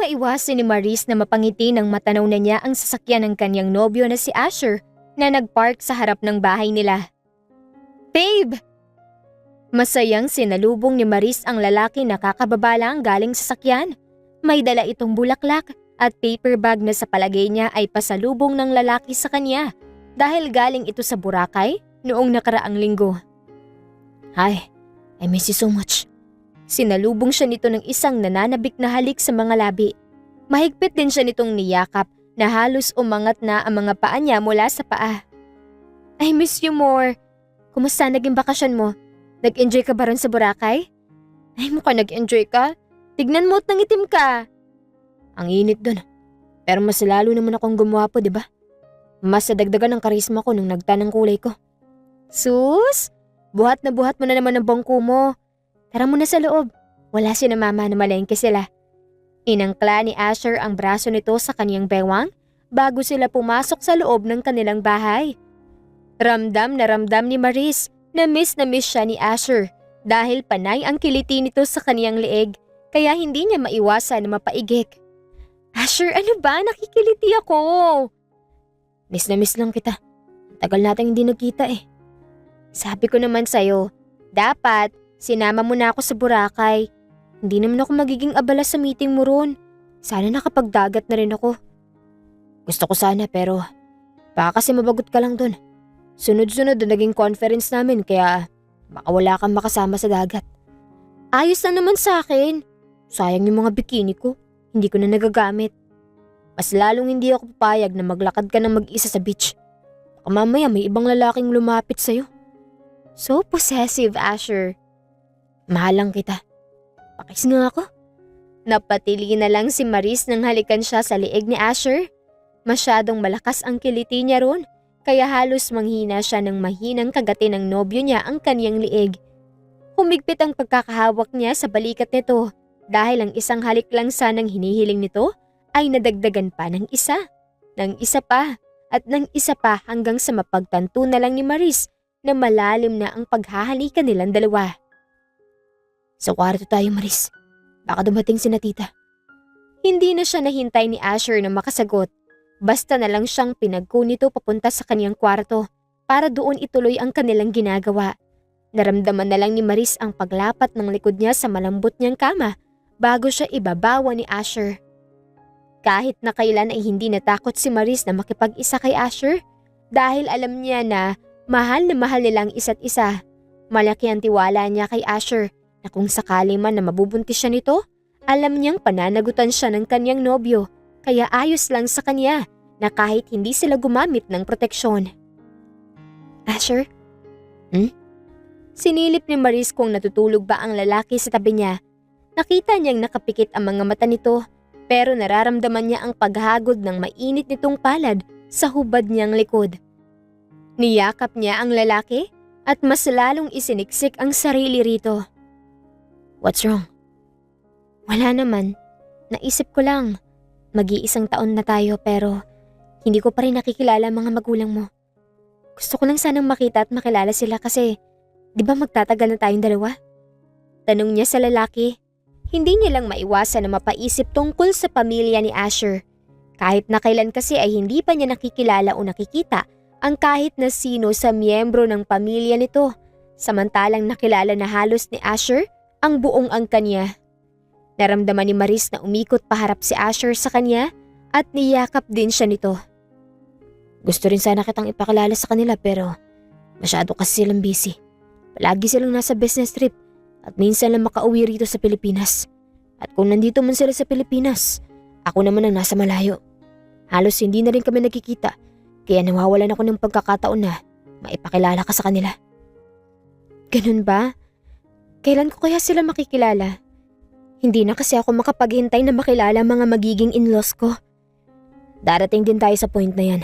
maiwasan ni Maris na mapangiti nang matanaw na niya ang sasakyan ng kanyang nobyo na si Asher na nagpark sa harap ng bahay nila. "Babe!" Masayang sinalubong ni Maris ang lalaki na kakababa lang galing sa sasakyan. May dala itong bulaklak at paper bag na sa palagay niya ay pasalubong ng lalaki sa kanya dahil galing ito sa Boracay noong nakaraang linggo. "Hi, I miss you so much." Sinalubong siya nito ng isang nananabik na halik sa mga labi. Mahigpit din siya nitong niyakap na halos umangat na ang mga paa niya mula sa paa. "I miss you more. Kumusta naging bakasyon mo? Nag-enjoy ka ba ron sa Boracay?" "Ay, mukhang nag-enjoy ka. Tignan mo at nangitim ka." "Ang init dun. Pero mas lalo naman akong gumwapo, di ba? Mas nadagdagan ng karisma ko nung nagtan ng kulay ko." "Sus! Buhat na buhat mo na naman ang bangko mo. Tara muna sa loob. Wala si na mama na malengke sila." Inangkla ni Asher ang braso nito sa kaniyang bewang bago sila pumasok sa loob ng kanilang bahay. Ramdam ni Maris na miss siya ni Asher dahil panay ang kiliti nito sa kaniyang leeg kaya hindi niya maiwasan na mapaigik. "Asher, ano ba? Nakikiliti ako." Miss lang kita. Tagal natin hindi nagkita eh." "Sabi ko naman sa'yo, dapat sinama mo na ako sa Boracay. Hindi naman ako magiging abala sa meeting mo ron. Sana nakapagdagat na rin ako." "Gusto ko sana pero baka kasi mabagot ka lang dun. Sunod-sunod na naging conference namin kaya baka wala kang makasama sa dagat." "Ayos na naman sa akin. Sayang yung mga bikini ko. Hindi ko na nagagamit." "Mas lalong hindi ako papayag na maglakad ka ng mag-isa sa beach. Baka mamaya may ibang lalaking lumapit sa'yo." "So possessive, Asher." "Mahal lang kita. Pakis nga ako." Napatili na lang si Maris nang halikan siya sa leeg ni Asher. Masyadong malakas ang kiliti niya ron, kaya halos manghina siya ng mahinang kagatin ng nobyo niya ang kaniyang leeg. Humigpit ang pagkakahawak niya sa balikat nito dahil ang isang halik lang sanang hinihiling nito ay nadagdagan pa ng isa pa, at ng isa pa hanggang sa mapagtanto na lang ni Maris na malalim na ang paghahalikan nilang dalawa. "Sa kwarto tayo, Maris. Baka dumating si na tita." Hindi na siya nahintay ni Asher na makasagot. Basta na lang siyang pinagko nito papunta sa kaniyang kwarto para doon ituloy ang kanilang ginagawa. Naramdaman na lang ni Maris ang paglapat ng likod niya sa malambot niyang kama bago siya ibabawa ni Asher. Kahit na kailan ay hindi natakot si Maris na makipag-isa kay Asher dahil alam niya na mahal nilang isa't isa. Malaki ang tiwala niya kay Asher na kung sakali man na mabubuntis siya nito, alam niyang pananagutan siya ng kanyang nobyo kaya ayos lang sa kanya na kahit hindi sila gumamit ng proteksyon. "Asher?" Sinilip ni Maris kung natutulog ba ang lalaki sa tabi niya. Nakita niyang nakapikit ang mga mata nito pero nararamdaman niya ang paghagod ng mainit nitong palad sa hubad niyang likod. Niyakap niya ang lalaki at mas lalong isiniksik ang sarili rito. "What's wrong?" "Wala naman. Naisip ko lang. Mag-iisang taon na tayo pero hindi ko pa rin nakikilala ang mga magulang mo. Gusto ko lang sanang makita at makilala sila kasi di ba magtatagal na tayong dalawa?" Tanong niya sa lalaki. Hindi niya lang maiwasan na mapaisip tungkol sa pamilya ni Asher. Kahit na kailan kasi ay hindi pa niya nakikilala o nakikita ang kahit na sino sa miyembro ng pamilya nito. Samantalang nakilala na halos ni Asher ang buong angkan niya. Naramdaman ni Maris na umikot paharap si Asher sa kanya at niyakap din siya nito. "Gusto rin sana kitang ipakilala sa kanila pero masyado kasi silang busy. Palagi silang nasa business trip at minsan lang makauwi rito sa Pilipinas. At kung nandito man sila sa Pilipinas, ako naman ang nasa malayo. Halos hindi na rin kami nagkikita kaya nawawalan ako ng pagkakataon na maipakilala ka sa kanila." "Ganun ba? Kailan ko kaya sila makikilala? Hindi na kasi ako makapaghintay na makilala mga magiging in-laws ko." "Darating din tayo sa point na yan.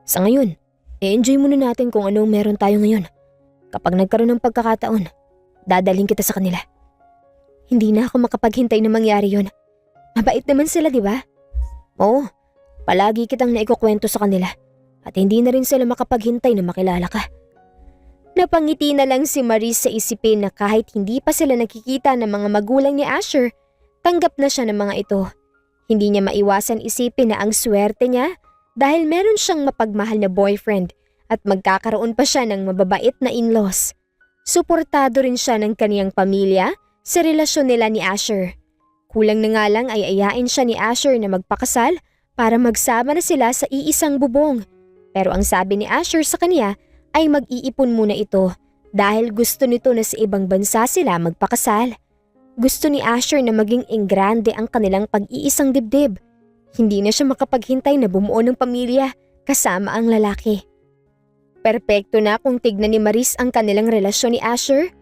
Sa ngayon, i-enjoy muna natin kung anong meron tayo ngayon. Kapag nagkaroon ng pagkakataon, dadalhin kita sa kanila." "Hindi na ako makapaghintay na mangyari yon. Mabait naman sila, di ba?" "Oo, palagi kitang naikukwento sa kanila at hindi na rin sila makapaghintay na makilala ka." Napangiti na lang si Maris sa isipin na kahit hindi pa sila nakikita ng mga magulang ni Asher, tanggap na siya ng mga ito. Hindi niya maiwasan isipin na ang swerte niya dahil meron siyang mapagmahal na boyfriend at magkakaroon pa siya ng mababait na in-laws. Suportado rin siya ng kaniyang pamilya sa relasyon nila ni Asher. Kulang na nga lang ay ayain siya ni Asher na magpakasal para magsama na sila sa iisang bubong. Pero ang sabi ni Asher sa kanya ay mag-iipon muna ito dahil gusto nito na sa ibang bansa sila magpakasal. Gusto ni Asher na maging engrande ang kanilang pag-iisang dibdib. Hindi na siya makapaghintay na bumuo ng pamilya kasama ang lalaki. Perpekto na kung tignan ni Maris ang kanilang relasyon ni Asher.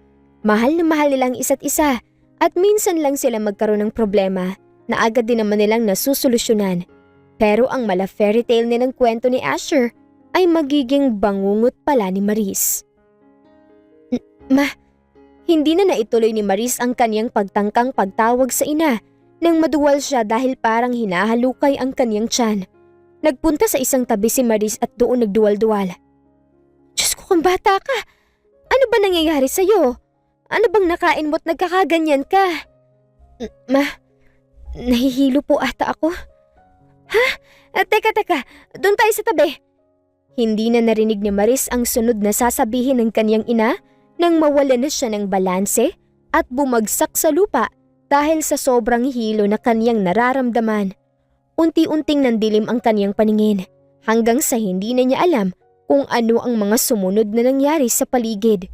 Mahal na mahal nilang isa't isa at minsan lang sila magkaroon ng problema na agad din naman nilang nasusolusyonan. Pero ang mala fairy tale nilang kwento ni Asher ay magiging bangungot pala ni Maris. Hindi na naituloy ni Maris ang kaniyang pagtangkang pagtawag sa ina nang maduwal siya dahil parang hinahalukay ang kaniyang tiyan. Nagpunta sa isang tabi si Maris at doon nagduwal-duwal. Diyos ko, kung bata ka! Ano ba nangyayari sa'yo? Ano bang nakain mo't nagkakaganyan ka? Nahihilo po ata ako. Ha? Teka, doon tayo sa tabi. Hindi na narinig ni Maris ang sunod na sasabihin ng kaniyang ina nang mawala na siya ng balanse at bumagsak sa lupa dahil sa sobrang hilo na kaniyang nararamdaman. Unti-unting nandilim ang kaniyang paningin hanggang sa hindi na niya alam kung ano ang mga sumunod na nangyari sa paligid.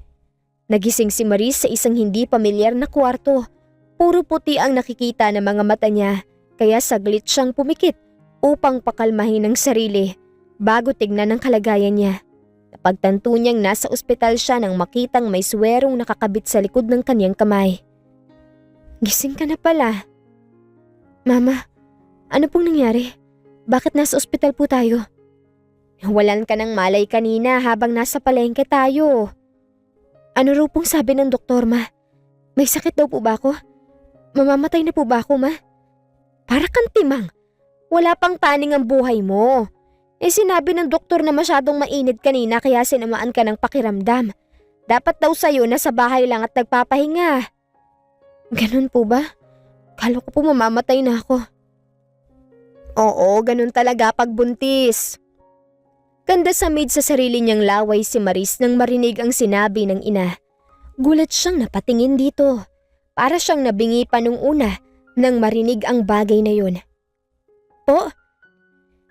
Nagising si Maris sa isang hindi pamilyar na kwarto. Puro puti ang nakikita ng mga mata niya kaya saglit siyang pumikit upang pakalmahin ang sarili bago tignan ang kalagayan niya. Napagtanto niyang nasa ospital siya nang makitang may suwerong nakakabit sa likod ng kaniyang kamay. Gising ka na pala. Mama, ano pong nangyari? Bakit nasa ospital po tayo? Walan ka ng malay kanina habang nasa palengke tayo. Ano raw pong sabi ng doktor, ma? May sakit daw po ba ako? Mamamatay na po ba ako, ma? Para kang timang. Wala pang paning ang buhay mo. Sinabi ng doktor na masyadong mainit kanina kaya sinamaan ka ng pakiramdam. Dapat daw sa'yo na sa bahay lang at nagpapahinga. Ganun po ba? Kala ko po mamamatay na ako. Oo, ganun talaga pag buntis. Ganda sa mid sa sarili niyang laway si Maris nang marinig ang sinabi ng ina. Gulat siyang napatingin dito. Para siyang nabingi pa nung una nang marinig ang bagay na yun. Po?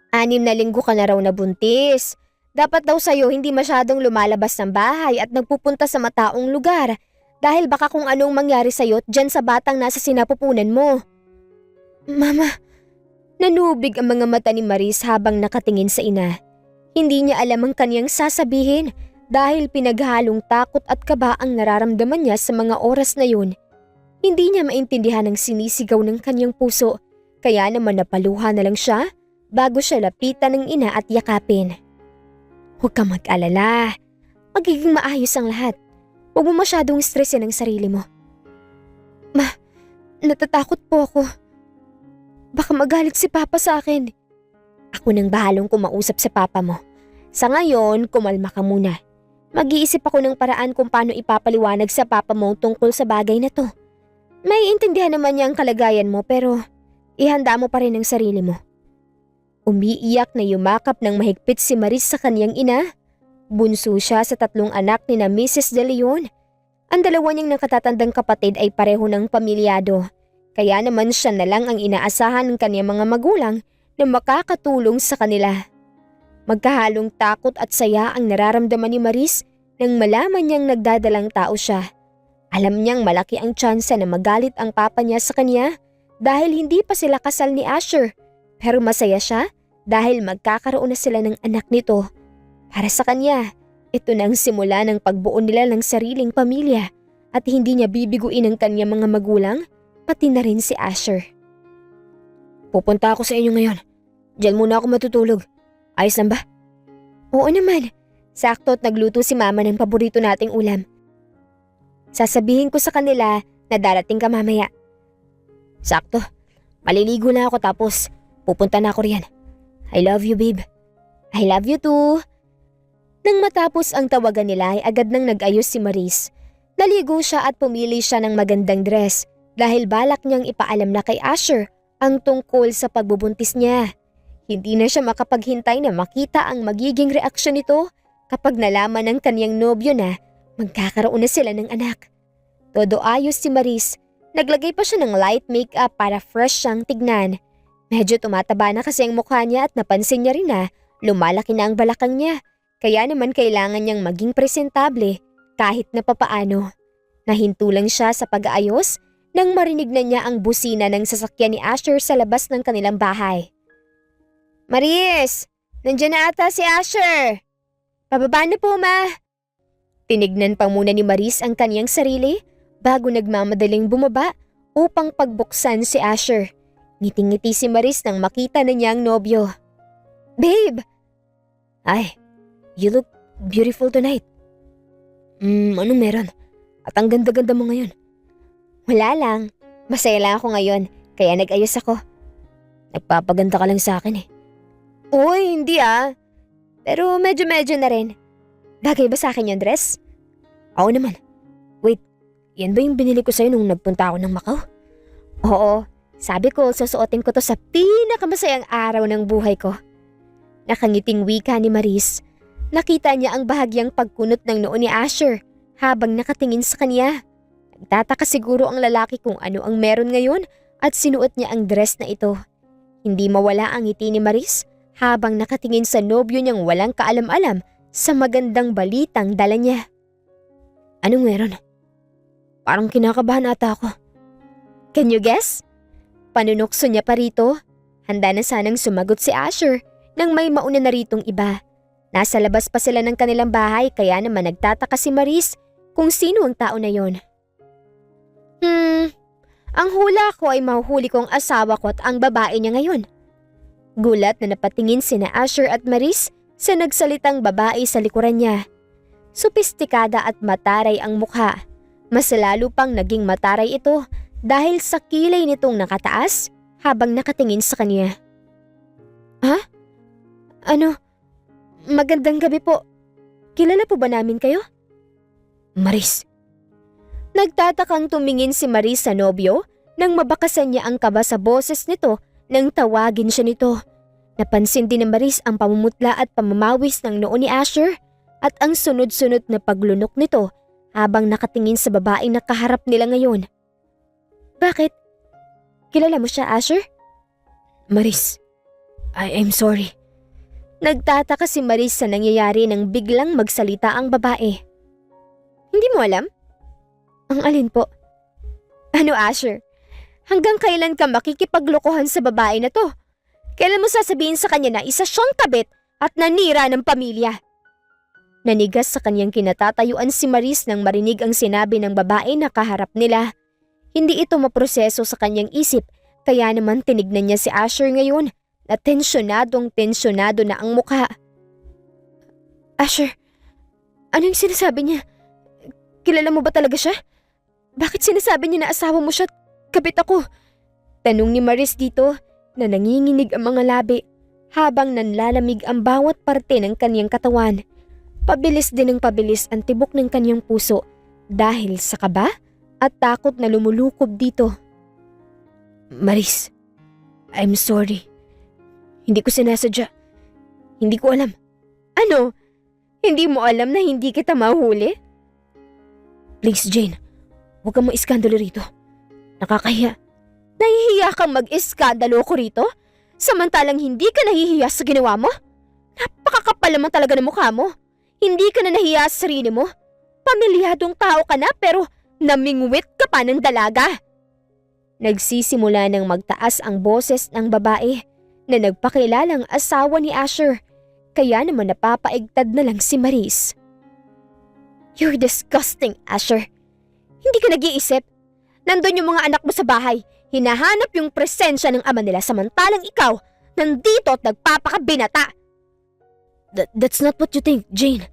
6 na linggo ka na raw nabuntis. Dapat daw sa'yo hindi masyadong lumalabas ng bahay at nagpupunta sa mataong lugar dahil baka kung anong mangyari sa'yo dyan sa batang nasa sinapupunan mo. Mama, nanubig ang mga mata ni Maris habang nakatingin sa ina. Hindi niya alam ang kaniyang sasabihin dahil pinaghalong takot at kaba ang nararamdaman niya sa mga oras na yun. Hindi niya maintindihan ang sinisigaw ng kaniyang puso kaya naman napaluha na lang siya bago siya lapitan ng ina at yakapin. Huwag kang mag-alala. Magiging maayos ang lahat. Huwag mo masyadong stressin ang sarili mo. Ma, natatakot po ako. Baka magalit si Papa sa akin. Ako nang bahalong kumausap sa Papa mo. Sa ngayon, kumalma ka muna. Mag-iisip ako ng paraan kung paano ipapaliwanag sa Papa mo tungkol sa bagay na to. May intindihan naman niya ang kalagayan mo pero ihanda mo pa rin ang sarili mo. Umiiyak na yumakap ng mahigpit si Maris sa kaniyang ina. Bunso siya sa 3 anak ni na Mrs. De Leon. Ang dalawa niyang nakatatandang kapatid ay pareho ng pamilyado. Kaya naman siya na lang ang inaasahan ng kaniyang mga magulang na makakatulong sa kanila. Magkahalong takot at saya ang nararamdaman ni Maris nang malaman niyang nagdadalang tao siya. Alam niyang malaki ang tsansa na magalit ang papa niya sa kanya dahil hindi pa sila kasal ni Asher. Pero masaya siya dahil magkakaroon na sila ng anak nito. Para sa kanya, ito na ang simula ng pagbuo nila ng sariling pamilya at hindi niya bibiguin ang kanyang mga magulang, pati na rin si Asher. Pupunta ako sa inyo ngayon. Diyan muna ako matutulog. Ayos lang ba? Oo naman. Sakto at nagluto si Mama ng paborito nating ulam. Sasabihin ko sa kanila na darating ka mamaya. Sakto. Maliligo na ako tapos pupunta na ako riyan. I love you, babe. I love you too. Nang matapos ang tawagan nila ay agad nang nag-ayos si Maris. Naligo siya at pumili siya ng magandang dress dahil balak niyang ipaalam na kay Asher ang tungkol sa pagbubuntis niya. Hindi na siya makapaghintay na makita ang magiging reaksyon nito kapag nalaman ng kanyang nobyo na magkakaroon na sila ng anak. Todo ayos si Maris. Naglagay pa siya ng light makeup para fresh siyang tignan. Medyo tumataba na kasi ang mukha niya at napansin niya rin na lumalaki na ang balakang niya. Kaya naman kailangan niyang maging presentable kahit na papaano. Nahinto lang siya sa pag-aayos nang marinig na niya ang busina ng sasakyan ni Asher sa labas ng kanilang bahay. "Maris! Nandiyan na ata si Asher! Pababa na po, ma!" Tinignan pa muna ni Maris ang kaniyang sarili bago nagmamadaling bumaba upang pagbuksan si Asher. Ngiting-ngiti si Maris nang makita na niya ang nobyo. "Babe!" "Ay, you look beautiful tonight." Anong meron? At ang ganda-ganda mo ngayon." "Wala lang. Masaya lang ako ngayon, kaya nag-ayos ako." "Nagpapaganda ka lang sa akin eh." "Uy, hindi ah. Pero medyo-medyo na rin. Bagay ba sa akin yung dress?" "Oo naman. Wait, yan ba yung binili ko sa'yo nung nagpunta ako ng Macau?" "Oo. Sabi ko, susuotin ko to sa pinakamasayang araw ng buhay ko." Nakangiting wika ni Maris. Nakita niya ang bahagyang pagkunot ng noo ni Asher habang nakatingin sa kanya. Nagtataka siguro ang lalaki kung ano ang meron ngayon at sinuot niya ang dress na ito. Hindi mawala ang ngiti ni Maris habang nakatingin sa nobyo niyang walang kaalam-alam sa magandang balitang dala niya. "Anong meron? Parang kinakabahan ata ako." "Can you guess?" Panunokso niya pa rito. Handa na sanang sumagot si Asher nang may mauna na ritong iba. Nasa labas pa sila ng kanilang bahay kaya naman nagtataka si Maris kung sino ang tao na yon. Ang hula ko ay mahuhuli kong asawa ko at ang babae niya ngayon." Gulat na napatingin sina Asher at Maris sa nagsalitang babae sa likuran niya. Sopistikada at mataray ang mukha. Mas lalo pang naging mataray ito dahil sa kilay nitong nakataas habang nakatingin sa kanya. "Ha? Ano? Magandang gabi po. Kilala po ba namin kayo?" "Maris." Nagtatakang tumingin si Maris sa nobyo nang mabakasan niya ang kaba sa boses nito nang tawagin siya nito. Napansin din ni Maris ang pamumutla at pamamawis ng noo ni Asher at ang sunod-sunod na paglunok nito habang nakatingin sa babaeng nakaharap nila ngayon. "Bakit? Kilala mo siya, Asher?" "Maris, I'm sorry." Nagtataka si Maris sa nangyayari nang biglang magsalita ang babae. "Hindi mo alam?" "Ang alin po?" "Ano, Asher? Hanggang kailan ka makikipaglokohan sa babae na to? Kailan mo sasabihin sa kanya na isa siyang kabit at nanira ng pamilya?" Nanigas sa kanyang kinatatayuan si Maris nang marinig ang sinabi ng babae na kaharap nila. Hindi ito maproseso sa kanyang isip kaya naman tinignan niya si Asher ngayon na tensyonado na ang mukha. "Asher, ano yung sinasabi niya? Kilala mo ba talaga siya? Bakit sinasabi niya na asawa mo siya at kabit ako?" Tanong ni Maris dito na nanginginig ang mga labi habang nanlalamig ang bawat parte ng kanyang katawan. Pabilis din ng pabilis ang tibok ng kanyang puso dahil sa kaba at takot na lumulukob dito. "Maris, I'm sorry. Hindi ko sinasadya. Hindi ko alam." "Ano? Hindi mo alam na hindi kita mahuli?" "Please, Jane. Huwag kang maiskandalo rito. Nakakahiya." "Nahihiya kang mag-iskandalo ko rito? Samantalang hindi ka nahihiya sa ginawa mo? Napakakapal naman talaga ng mukha mo. Hindi ka na nahiya sa sarili mo. Pamilyadong tao ka na pero namingwit ka pa ng dalaga." Nagsisimula ng magtaas ang boses ng babae na nagpakilalang asawa ni Asher. Kaya naman napapaigtad na lang si Maris. "You're disgusting, Asher. Hindi ka nag-iisip. Nandun yung mga anak mo sa bahay. Hinahanap yung presensya ng ama nila samantalang ikaw nandito at nagpapakabinata." That's not what you think, Jane.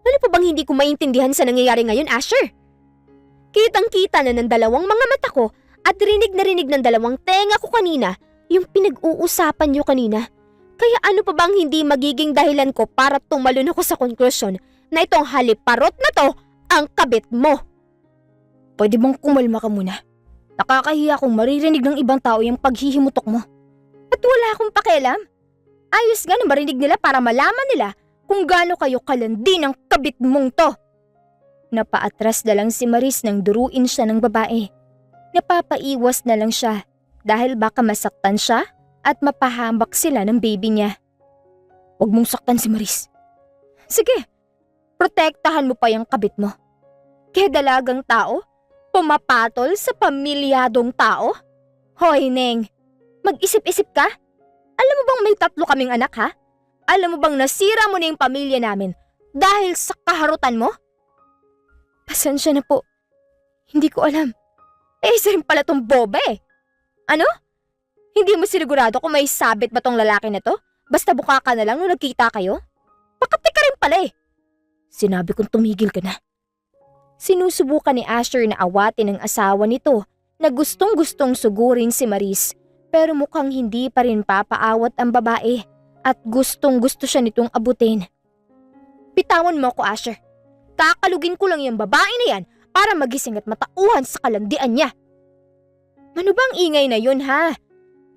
Ano pa bang hindi ko maintindihan sa nangyayari ngayon, Asher? Kitang-kita na ng dalawang mga mata ko at rinig na rinig ng dalawang tenga ko kanina yung pinag-uusapan niyo kanina. Kaya ano pa bang hindi magiging dahilan ko para tumalon ako sa konklusyon na itong haliparot na to ang kabit mo? Pwede bang kumalma ka muna? Nakakahiya kung maririnig ng ibang tao yung paghihimutok mo. At wala akong pakialam. Ayos nga na marinig nila para malaman nila kung gaano kayo kalandi ng kabit mong to. Napaatras na lang si Maris nang duruin siya ng babae. Napapaiwas na lang siya dahil baka masaktan siya at mapahambak sila ng baby niya. Huwag mong saktan si Maris. Sige, protektahan mo pa yung kabit mo. Kaya dalagang tao, pumapatol sa pamilyadong tao? Hoy, Neng, mag-isip-isip ka? Alam mo bang may 3 kaming anak, ha? Alam mo bang nasira mo na yung pamilya namin dahil sa kaharutan mo? Pasensya na po. Hindi ko alam. Isa rin pala tong boba eh. Ano? Hindi mo sinigurado kung may sabit ba tong lalaki na to? Basta buka ka na lang nung nagkita kayo? Pakati ka rin pala eh. Sinabi kong tumigil ka na. Sinusubukan ni Asher na awatin ang asawa nito na gustong-gustong sugurin si Maris pero mukhang hindi pa rin papaawat ang babae at gustong-gusto siya nitong abutin. Bitawan mo ako, Asher. Kakalugin ko lang yung babae na yan para magising at matauhan sa kalandian niya. Ano bang ingay na yun, ha?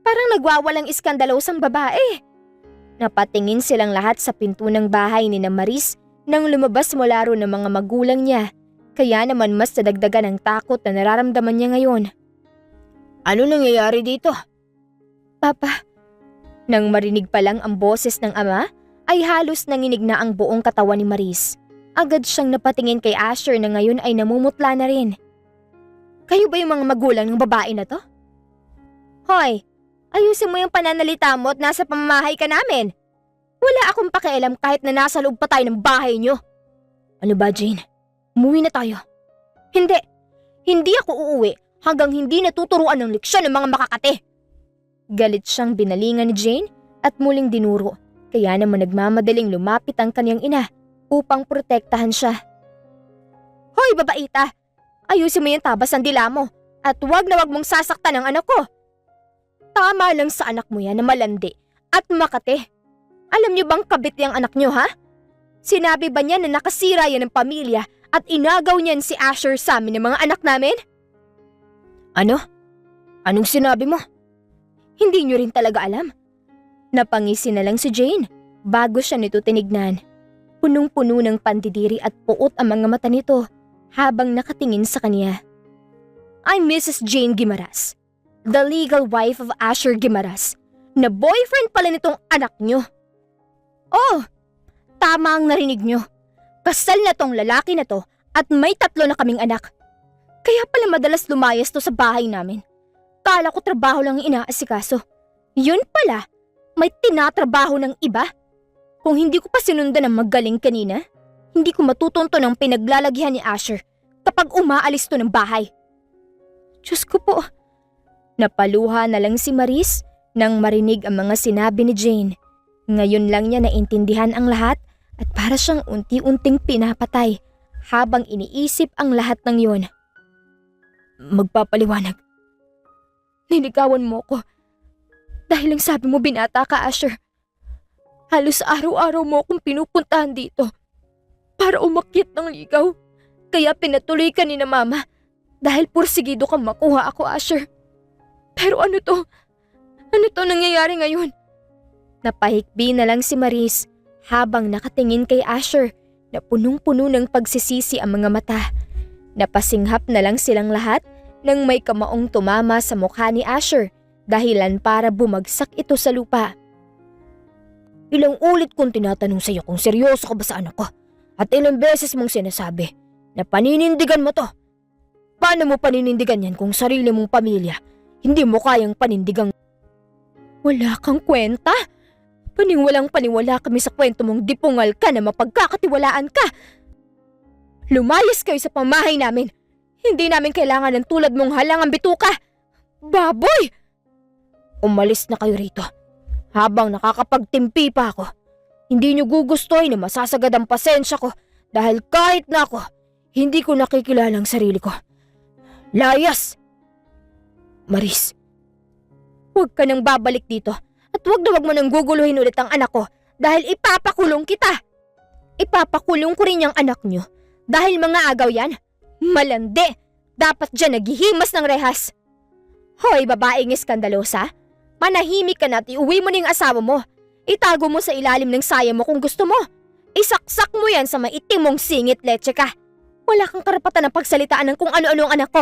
Parang nagwawalang iskandalosang babae. Napatingin silang lahat sa pinto ng bahay ni na Maris nang lumabas mula ron ng mga magulang niya. Kaya naman mas nadagdagan ang takot na nararamdaman niya ngayon. Ano nangyayari dito? Papa. Nang marinig pa lang ang boses ng ama, ay halos nanginig na ang buong katawan ni Maris. Agad siyang napatingin kay Asher na ngayon ay namumutla na rin. Kayo ba yung mga magulang ng babae na to? Hoy, ayusin mo yung pananalita mo at nasa pamamahay ka namin. Wala akong pakialam kahit na nasa loob pa tayo ng bahay niyo. Ano ba, Jane? Umuwi na tayo. Hindi. Hindi ako uuwi hanggang hindi natuturuan ng leksyon ng mga makakate. Galit siyang binalingan ni Jane at muling dinuro. Kaya naman nagmamadaling lumapit ang kanyang ina upang protektahan siya. Hoy, babaita! Ayusin mo yung tabas ng dila mo at wag na wag mong sasaktan ang anak ko. Tama lang sa anak mo yan na malandi at makate. Alam niyo bang kabit niyang anak niyo, ha? Sinabi ba niya na nakasira yan ng pamilya at inagaw niyan si Asher sa amin ng mga anak namin? Ano? Anong sinabi mo? Hindi niyo rin talaga alam. Napangisi na lang si Jane bago siya nito tinignan. Punong-puno ng pandidiri at puot ang mga mata nito habang nakatingin sa kanya. I'm Mrs. Jane Guimaras, the legal wife of Asher Guimaras, na boyfriend pala nitong anak niyo. Oh, tama ang narinig niyo. Kasal na tong lalaki na to at may 3 na kaming anak. Kaya pala madalas lumayas to sa bahay namin. Kala ko trabaho lang inaasikaso. Yun pala, may tinatrabaho ng iba. Kung hindi ko pa sinundan ng magaling kanina, hindi ko matutunto ng pinaglalagyan ni Asher kapag umaalis to ng bahay. Diyos ko po. Napaluha na lang si Maris nang marinig ang mga sinabi ni Jane. Ngayon lang niya naintindihan ang lahat at para siyang unti-unting pinapatay habang iniisip ang lahat ng yun. Magpapaliwanag. Niligawan mo ko dahil lang sabi mo binata ka, Asher. Halos araw-araw mo akong pinupuntahan dito para umakyat ng ligaw. Kaya pinatuloy ka ni na mama dahil pursigido kang makuha ako, Asher. Pero ano to? Ano to nangyayari ngayon? Napahikbi na lang si Maris habang nakatingin kay Asher na punong-puno ng pagsisisi ang mga mata. Napasinghap na lang silang lahat nang may kamaong tumama sa mukha ni Asher dahilan para bumagsak ito sa lupa. Ilang ulit kong tinatanong sa iyo kung seryoso ka ba sa anak ko at ilang beses mong sinasabi na paninindigan mo to. Paano mo paninindigan yan kung sarili mong pamilya hindi mo kayang panindigang? Wala kang kwenta? Paniwalang-paniwala kami sa kwento mong dipungal ka na mapagkakatiwalaan ka. Lumayas kayo sa pamahay namin. Hindi namin kailangan ng tulad mong halangang bituka. Baboy! Umalis na kayo rito. Habang nakakapagtimpi pa ako, hindi niyo gugustuhin na masasagad ang pasensya ko dahil kahit na ako, hindi ko nakikilala ang sarili ko. Layas! Maris, huwag ka nang babalik dito at huwag na huwag mo nang guguluhin ulit ang anak ko dahil ipapakulong kita. Ipapakulong ko rin yung anak niyo dahil mga agaw yan. Malandi! Dapat dyan naghihimas ng rehas. Hoy, babaeng iskandalosa! Manahimik ka na at iuwi mo na yung asawa mo. Itago mo sa ilalim ng saya mo kung gusto mo. Isaksak mo yan sa maitim mong singit, leche ka. Wala kang karapatan ng pagsalitaan ng kung ano-ano ang anak ko.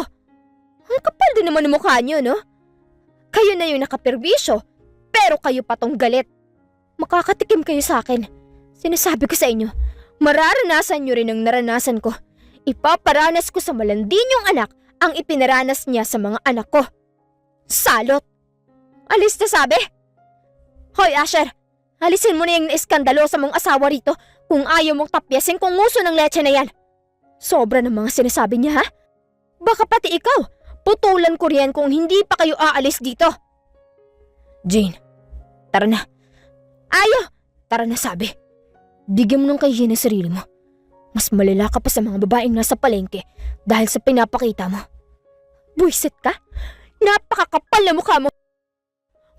Ang kapal din naman ng mukha niyo, no? Kayo na yung nakaperwisyo, pero kayo pa tong galit. Makakatikim kayo sa akin. Sinasabi ko sa inyo, mararanasan niyo rin ang naranasan ko. Ipaparanas ko sa malandi niyong anak ang ipinaranas niya sa mga anak ko. Salot! Alis na sabi! Hoy, Asher! Alisin mo na yung iskandalosa mong asawa rito kung ayaw mong tapyasin kung nguso ng leche na yan. Sobra ng mga sinasabi niya, ha? Baka pati ikaw, putulan ko riyan kung hindi pa kayo aalis dito. Jane, tara na. Ayaw! Tara na sabi. Bigyan mo ng kahihiyan ng sarili mo. Mas malala ka pa sa mga babaeng nasa palengke dahil sa pinapakita mo. Buisit ka? Napakakapal na mukha mo.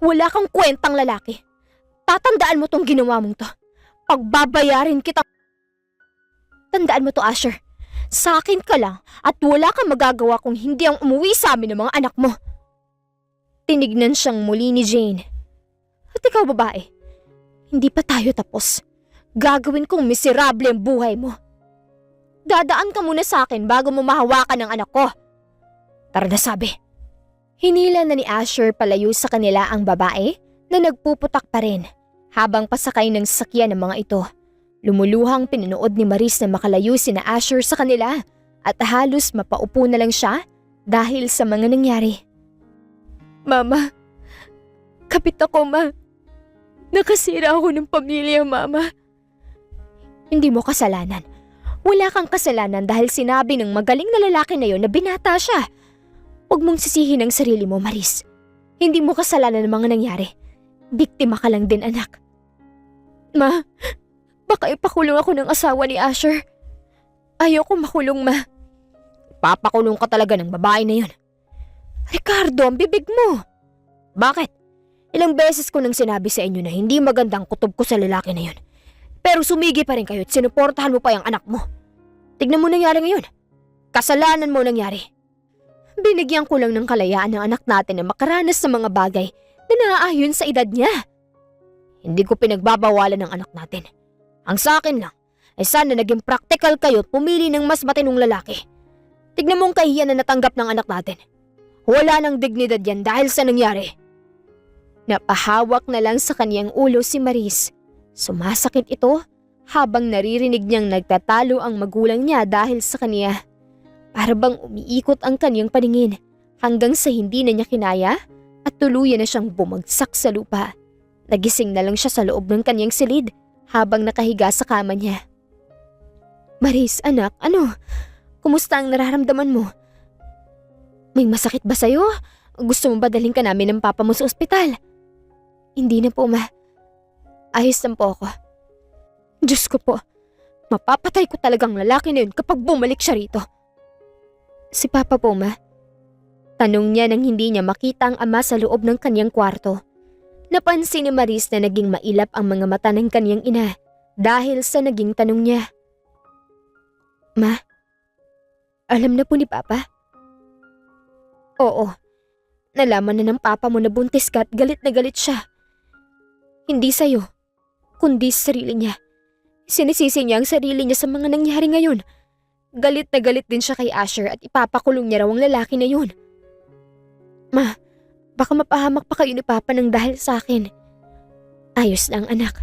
Wala kang kwentang lalaki. Tatandaan mo tong ginawa mong to. Pagbabayarin kita. Tandaan mo to, Asher. Sa akin ka lang at wala kang magagawa kung hindi ang umuwi sa amin ng mga anak mo. Tinignan siyang muli ni Jane. At ikaw, babae, hindi pa tayo tapos. Gagawin kong miserable ang buhay mo. Dadaan ka muna sa akin bago mo mahawakan ang anak ko. Tara na sabi. Hinila na ni Asher palayo sa kanila ang babae na nagpuputak pa rin habang pasakay ng sasakyan ng mga ito. Lumuluhang pinanood ni Maris na makalayo sina Asher sa kanila at halos mapaupo na lang siya dahil sa mga nangyari. Mama, kapit ako, ma. Nakasira ako ng pamilya, Mama. Hindi mo kasalanan. Wala kang kasalanan dahil sinabi ng magaling na lalaki na yon na binata siya. Huwag mong sisihin ang sarili mo, Maris. Hindi mo kasalanan ng mga nangyari. Biktima ka lang din, anak. Ma, baka ipakulong ako ng asawa ni Asher. Ayoko makulong, ma. Papakulong ka talaga ng babae na yun. Ricardo, ang bibig mo. Bakit? Ilang beses ko nang sinabi sa inyo na hindi magandang kutob ko sa lalaki na yun. Pero sumigi pa rin kayo at sinuportahan mo pa yung anak mo. Tignan mo nangyari ngayon. Kasalanan mo nangyari. Binigyan ko lang ng kalayaan ng anak natin na makaranas sa mga bagay na naaayon sa edad niya. Hindi ko pinagbabawalan ng anak natin. Ang sa akin lang, ay sana naging practical kayo at pumili ng mas matinong lalaki. Tignan mo ang kahiyan na natanggap ng anak natin. Wala nang dignidad yan dahil sa nangyari. Napahawak na lang sa kaniyang ulo si Maris. Sumasakit ito habang naririnig niyang nagtatalo ang magulang niya dahil sa kaniya. Para bang umiikot ang kaniyang paningin hanggang sa hindi na niya kinaya at tuluyan na siyang bumagsak sa lupa. Nagising na lang siya sa loob ng kaniyang silid habang nakahiga sa kama niya. Maris, anak, ano? Kumusta ang nararamdaman mo? May masakit ba sa'yo? Gusto mo ba dalhin ka namin ng papa mo sa ospital? Hindi na po, ma. Ayos lang po ako. Diyos ko po, mapapatay ko talagang lalaki na yun kapag bumalik siya rito. Si papa po, ma? Tanong niya nang hindi niya makita ang ama sa loob ng kanyang kwarto. Napansin ni Maris na naging mailap ang mga mata ng kanyang ina dahil sa naging tanong niya. Ma, alam na po ni papa? Oo, nalaman na ng papa mo na buntis ka at galit na galit siya. Hindi sa'yo, kundi sa sarili niya. Sinisisi niya ang sarili niya sa mga nangyari ngayon. Galit na galit din siya kay Asher at ipapakulong niya raw ang lalaki na yun. Ma, baka mapahamak pa kayo ni Papa ng dahil sa akin. Ayos lang, anak.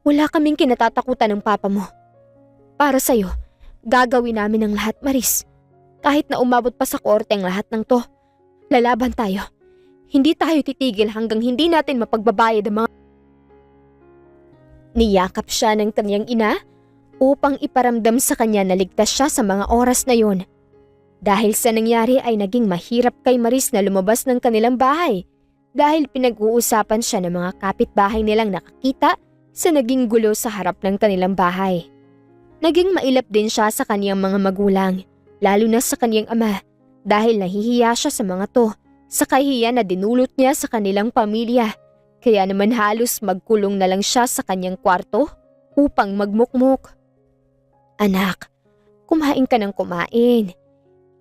Wala kaming kinatatakutan ng Papa mo. Para sa'yo, gagawin namin ang lahat, Maris. Kahit na umabot pa sa korte ang lahat ng to, lalaban tayo. Hindi tayo titigil hanggang hindi natin mapagbabayad ang mga... Niyakap siya ng kanyang ina upang iparamdam sa kanya na ligtas siya sa mga oras na yun. Dahil sa nangyari ay naging mahirap kay Maris na lumabas ng kanilang bahay dahil pinag-uusapan siya ng mga kapitbahay nilang nakakita sa naging gulo sa harap ng kanilang bahay. Naging mailap din siya sa kaniyang mga magulang, lalo na sa kaniyang ama dahil nahihiya siya sa mga to sa kahihiyan na dinulot niya sa kanilang pamilya. Kaya naman halos magkulong na lang siya sa kanyang kwarto upang magmukmok. Anak, kumain ka ng kumain.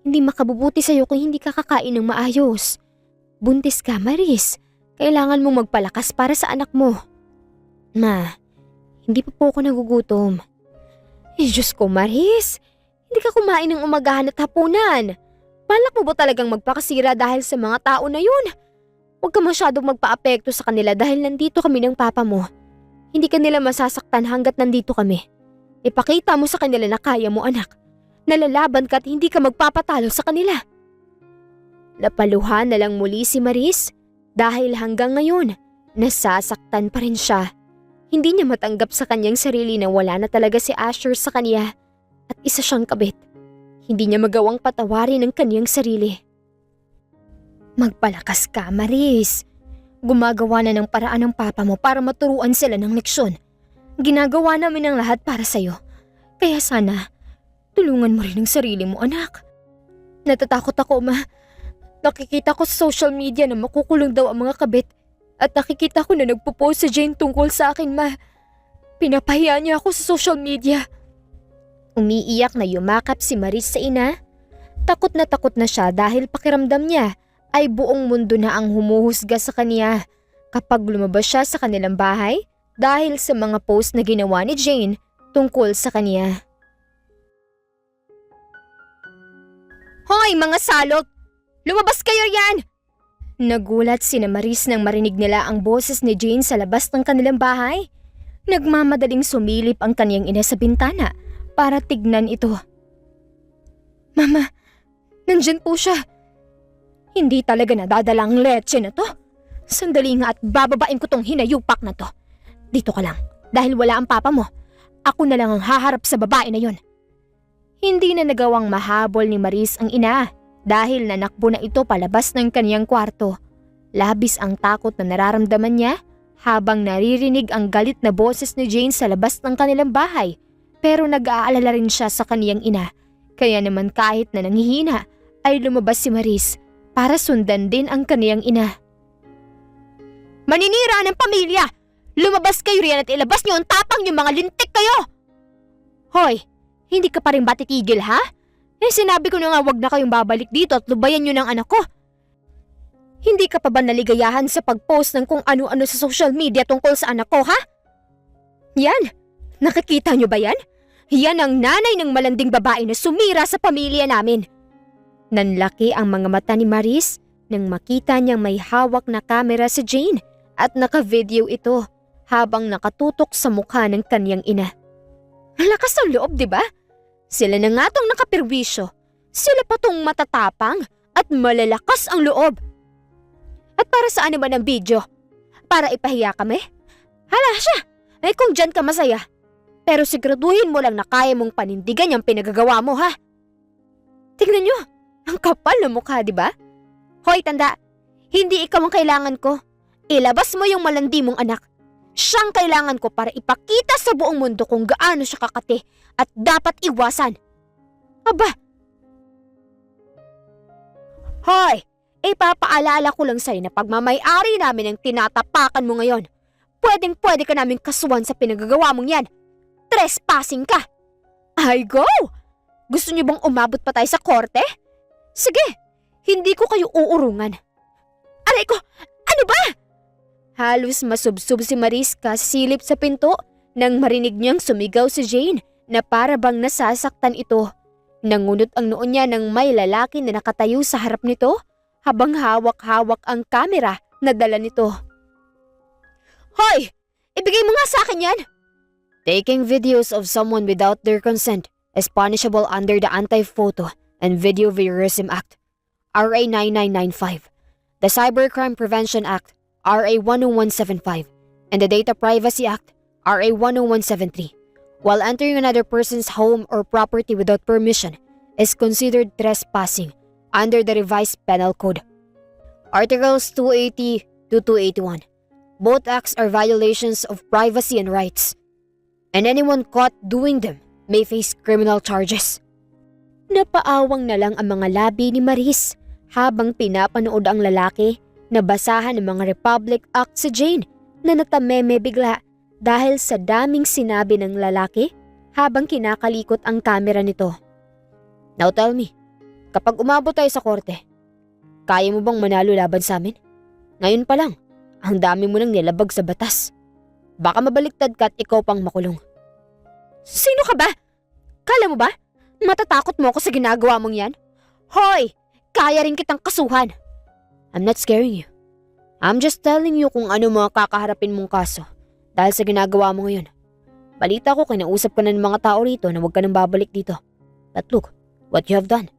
Hindi makabubuti sa'yo kung hindi ka kakain ng maayos. Buntis ka, Maris. Kailangan mong magpalakas para sa anak mo. Ma, hindi pa po ako nagugutom. Diyos ko, Maris. Hindi ka kumain ng umagahan at hapunan. Balak mo ba talagang magpakasira dahil sa mga tao na yun? Huwag ka masyadong magpa-apekto sa kanila dahil nandito kami ng papa mo. Hindi ka nila masasaktan hanggat nandito kami. Ipakita mo sa kanila na kaya mo, anak. Nalalaban ka at hindi ka magpapatalo sa kanila. Napaluhan na lang muli si Maris dahil hanggang ngayon, nasasaktan pa rin siya. Hindi niya matanggap sa kanyang sarili na wala na talaga si Asher sa kanya at isa siyang kabit. Hindi niya magawang patawarin ang kanyang sarili. Magpalakas ka, Maris. Gumagawa na ng paraan ng papa mo para maturuan sila ng leksyon. Ginagawa namin ang lahat para sa'yo. Kaya sana, tulungan mo rin ang sarili mo, anak. Natatakot ako, ma. Nakikita ko sa social media na makukulong daw ang mga kabit. At nakikita ko na nagpo-post si Jane tungkol sa akin, ma. Pinapahiya niya ako sa social media. Umiiyak na yumakap si Maris sa ina. Takot na siya dahil pakiramdam niya ay buong mundo na ang humuhusga sa kanya kapag lumabas siya sa kanilang bahay dahil sa mga post na ginawa ni Jane tungkol sa kanya. Hoy mga salot! Lumabas kayo yan! Nagulat sina Maris nang marinig nila ang boses ni Jane sa labas ng kanilang bahay. Nagmamadaling sumilip ang kanyang ina sa bintana para tignan ito. Mama, nandyan po siya. Hindi talaga nadadala ang leche na to. Sandali nga at bababain ko tong hinayupak na to. Dito ka lang, dahil wala ang papa mo. Ako na lang ang haharap sa babae na yon. Hindi na nagawang mahabol ni Maris ang ina dahil nanakbo na ito palabas ng kaniyang kwarto. Labis ang takot na nararamdaman niya habang naririnig ang galit na boses ni Jane sa labas ng kanilang bahay. Pero nag-aalala rin siya sa kaniyang ina. Kaya naman kahit na nanghihina ay lumabas si Maris para sundan din ang kaniyang ina. Maninira ng pamilya! Lumabas kayo riyan at ilabas niyo ang tapang niyo, mga lintik kayo! Hoy, hindi ka pa rin ba titigil, ha? Sinabi ko na nga wag na kayong babalik dito at lubayan niyo ng anak ko. Hindi ka pa ba naligayahan sa pag-post ng kung ano-ano sa social media tungkol sa anak ko, ha? Yan! Nakikita niyo ba yan? Yan ang nanay ng malanding babae na sumira sa pamilya namin. Nanlaki ang mga mata ni Maris nang makita niyang may hawak na kamera si Jane at naka-video ito habang nakatutok sa mukha ng kanyang ina. Lakas ng loob, di ba? Sila na nga tong nakapirwisyo. Sila pa tong matatapang at malalakas ang loob. At para saan naman ang video? Para ipahiya kami? Hala siya! Ay kung dyan ka masaya. Pero siguraduhin mo lang na kaya mong panindigan yung pinagagawa mo, ha? Tignan nyo, ang kapal na mukha, di ba? Hoy, tanda, hindi ikaw ang kailangan ko. Ilabas mo yung malandi mong anak. Siyang kailangan ko para ipakita sa buong mundo kung gaano siya kakati at dapat iwasan. Aba! Hoy! Ipapaalala ko lang sa'yo na pagmamay-ari namin ang tinatapakan mo ngayon. Pwedeng-pwede ka namin kasuhan sa pinagagawa mong yan. Trespassing ka! Ay go! Gusto niyo bang umabot pa tayo sa korte? Sige, hindi ko kayo uurungan. Aray ko! Ano ba? Halos masubsob si Maris kasilip sa pinto nang marinig niyang sumigaw si Jane na para bang nasasaktan ito. Nangunot ang noo niya nang may lalaki na nakatayo sa harap nito habang hawak-hawak ang kamera na dala nito. Hoy! Ibigay mo nga sa akin yan! Taking videos of someone without their consent is punishable under the Anti-Photo and Video Voyeurism Act, RA 9995, the Cybercrime Prevention Act, RA 10175, and the Data Privacy Act, RA 10173. While entering another person's home or property without permission is considered trespassing under the revised penal code. Articles 280 to 281. Both acts are violations of privacy and rights, and anyone caught doing them may face criminal charges. Napaawang na lang ang mga labi ni Maris habang pinapanood ang lalaki na basahan ng mga Republic Act sa Jane na natameme bigla dahil sa daming sinabi ng lalaki habang kinakalikot ang kamera nito. Now tell me, kapag umabot tayo sa korte, kaya mo bang manalo laban sa amin? Ngayon pa lang, ang dami mo nang nilabag sa batas. Baka mabaliktad ka at ikaw pang makulong. Sino ka ba? Kala mo ba? Matatakot mo ako sa ginagawa mong yan? Hoy! Kaya rin kitang kasuhan. I'm not scaring you. I'm just telling you kung ano mga kakaharapin mong kaso dahil sa ginagawa mo ngayon. Balita ko kinausap ka na ng mga tao rito na huwag ka nang babalik dito. But look, what you have done.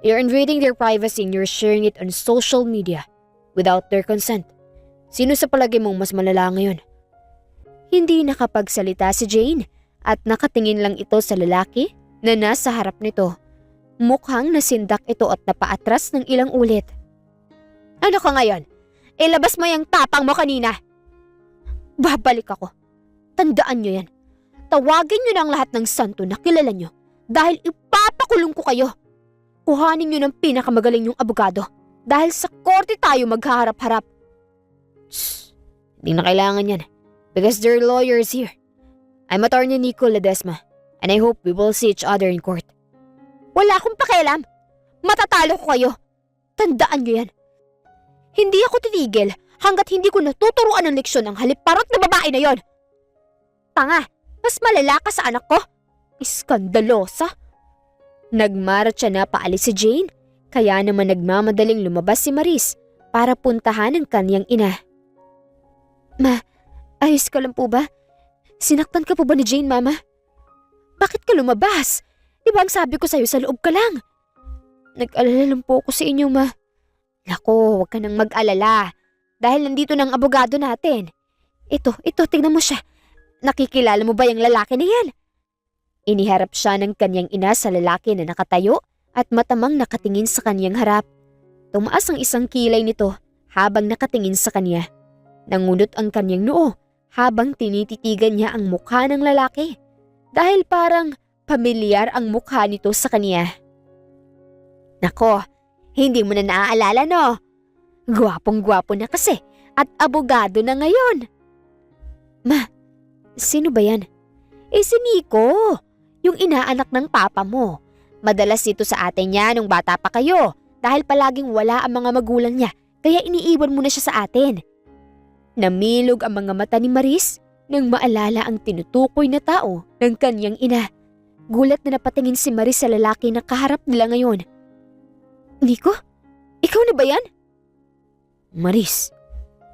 You're invading their privacy and you're sharing it on social media without their consent. Sino sa palagay mong mas malala ngayon? Hindi nakapagsalita si Jane at nakatingin lang ito sa lalaki na nasa harap nito. Mukhang nasindak ito at napaatras ng ilang ulit. Ano ka ngayon? Ilabas mo yung tapang mo kanina. Babalik ako. Tandaan nyo yan. Tawagin nyo na ang lahat ng santo na kilala nyo dahil ipapakulong ko kayo. Kuhanin nyo ng pinakamagaling yung abogado dahil sa korte tayo maghaharap-harap. Shh, hindi na kailangan yan because there are lawyers here. I'm Attorney Nico Ledesma and I hope we will see each other in court. Wala akong pakialam. Matatalo ko kayo. Tandaan nyo yan. Hindi ako titigil hanggat hindi ko natuturuan ng leksyon ng haliparot na babae na yon. Tanga, mas malala ka sa anak ko. Iskandalosa. Nagmarat siya na paalis si Jane, kaya naman nagmamadaling lumabas si Maris para puntahan ang kanyang ina. Ma, ayos ka lang po ba? Sinaktan ka po ba ni Jane, Mama? Bakit ka lumabas? Di ba ang sabi ko sa'yo sa loob ka lang? Nag-alala lang po ako sa inyo, Ma. Nako, huwag ka nang mag-alala. Dahil nandito ng abogado natin. Ito, tignan mo siya. Nakikilala mo ba yung lalaki na yan? Iniharap siya ng kanyang ina sa lalaki na nakatayo at matamang nakatingin sa kanyang harap. Tumaas ang isang kilay nito habang nakatingin sa kanya. Nangunot ang kanyang noo habang tinititigan niya ang mukha ng lalaki dahil parang pamilyar ang mukha nito sa kanya. Nako, hindi mo na naaalala no? Gwapong-gwapo na kasi at abogado na ngayon. Ma, sino ba yan? Si Nico, yung inaanak ng papa mo. Madalas dito sa atin niya nung bata pa kayo dahil palaging wala ang mga magulang niya kaya iniiwan mo na siya sa atin. Namilog ang mga mata ni Maris nang maalala ang tinutukoy na tao ng kanyang ina. Gulat na napatingin si Maris sa lalaki na kaharap nila ngayon. Nico? Ikaw na ba yan? Maris,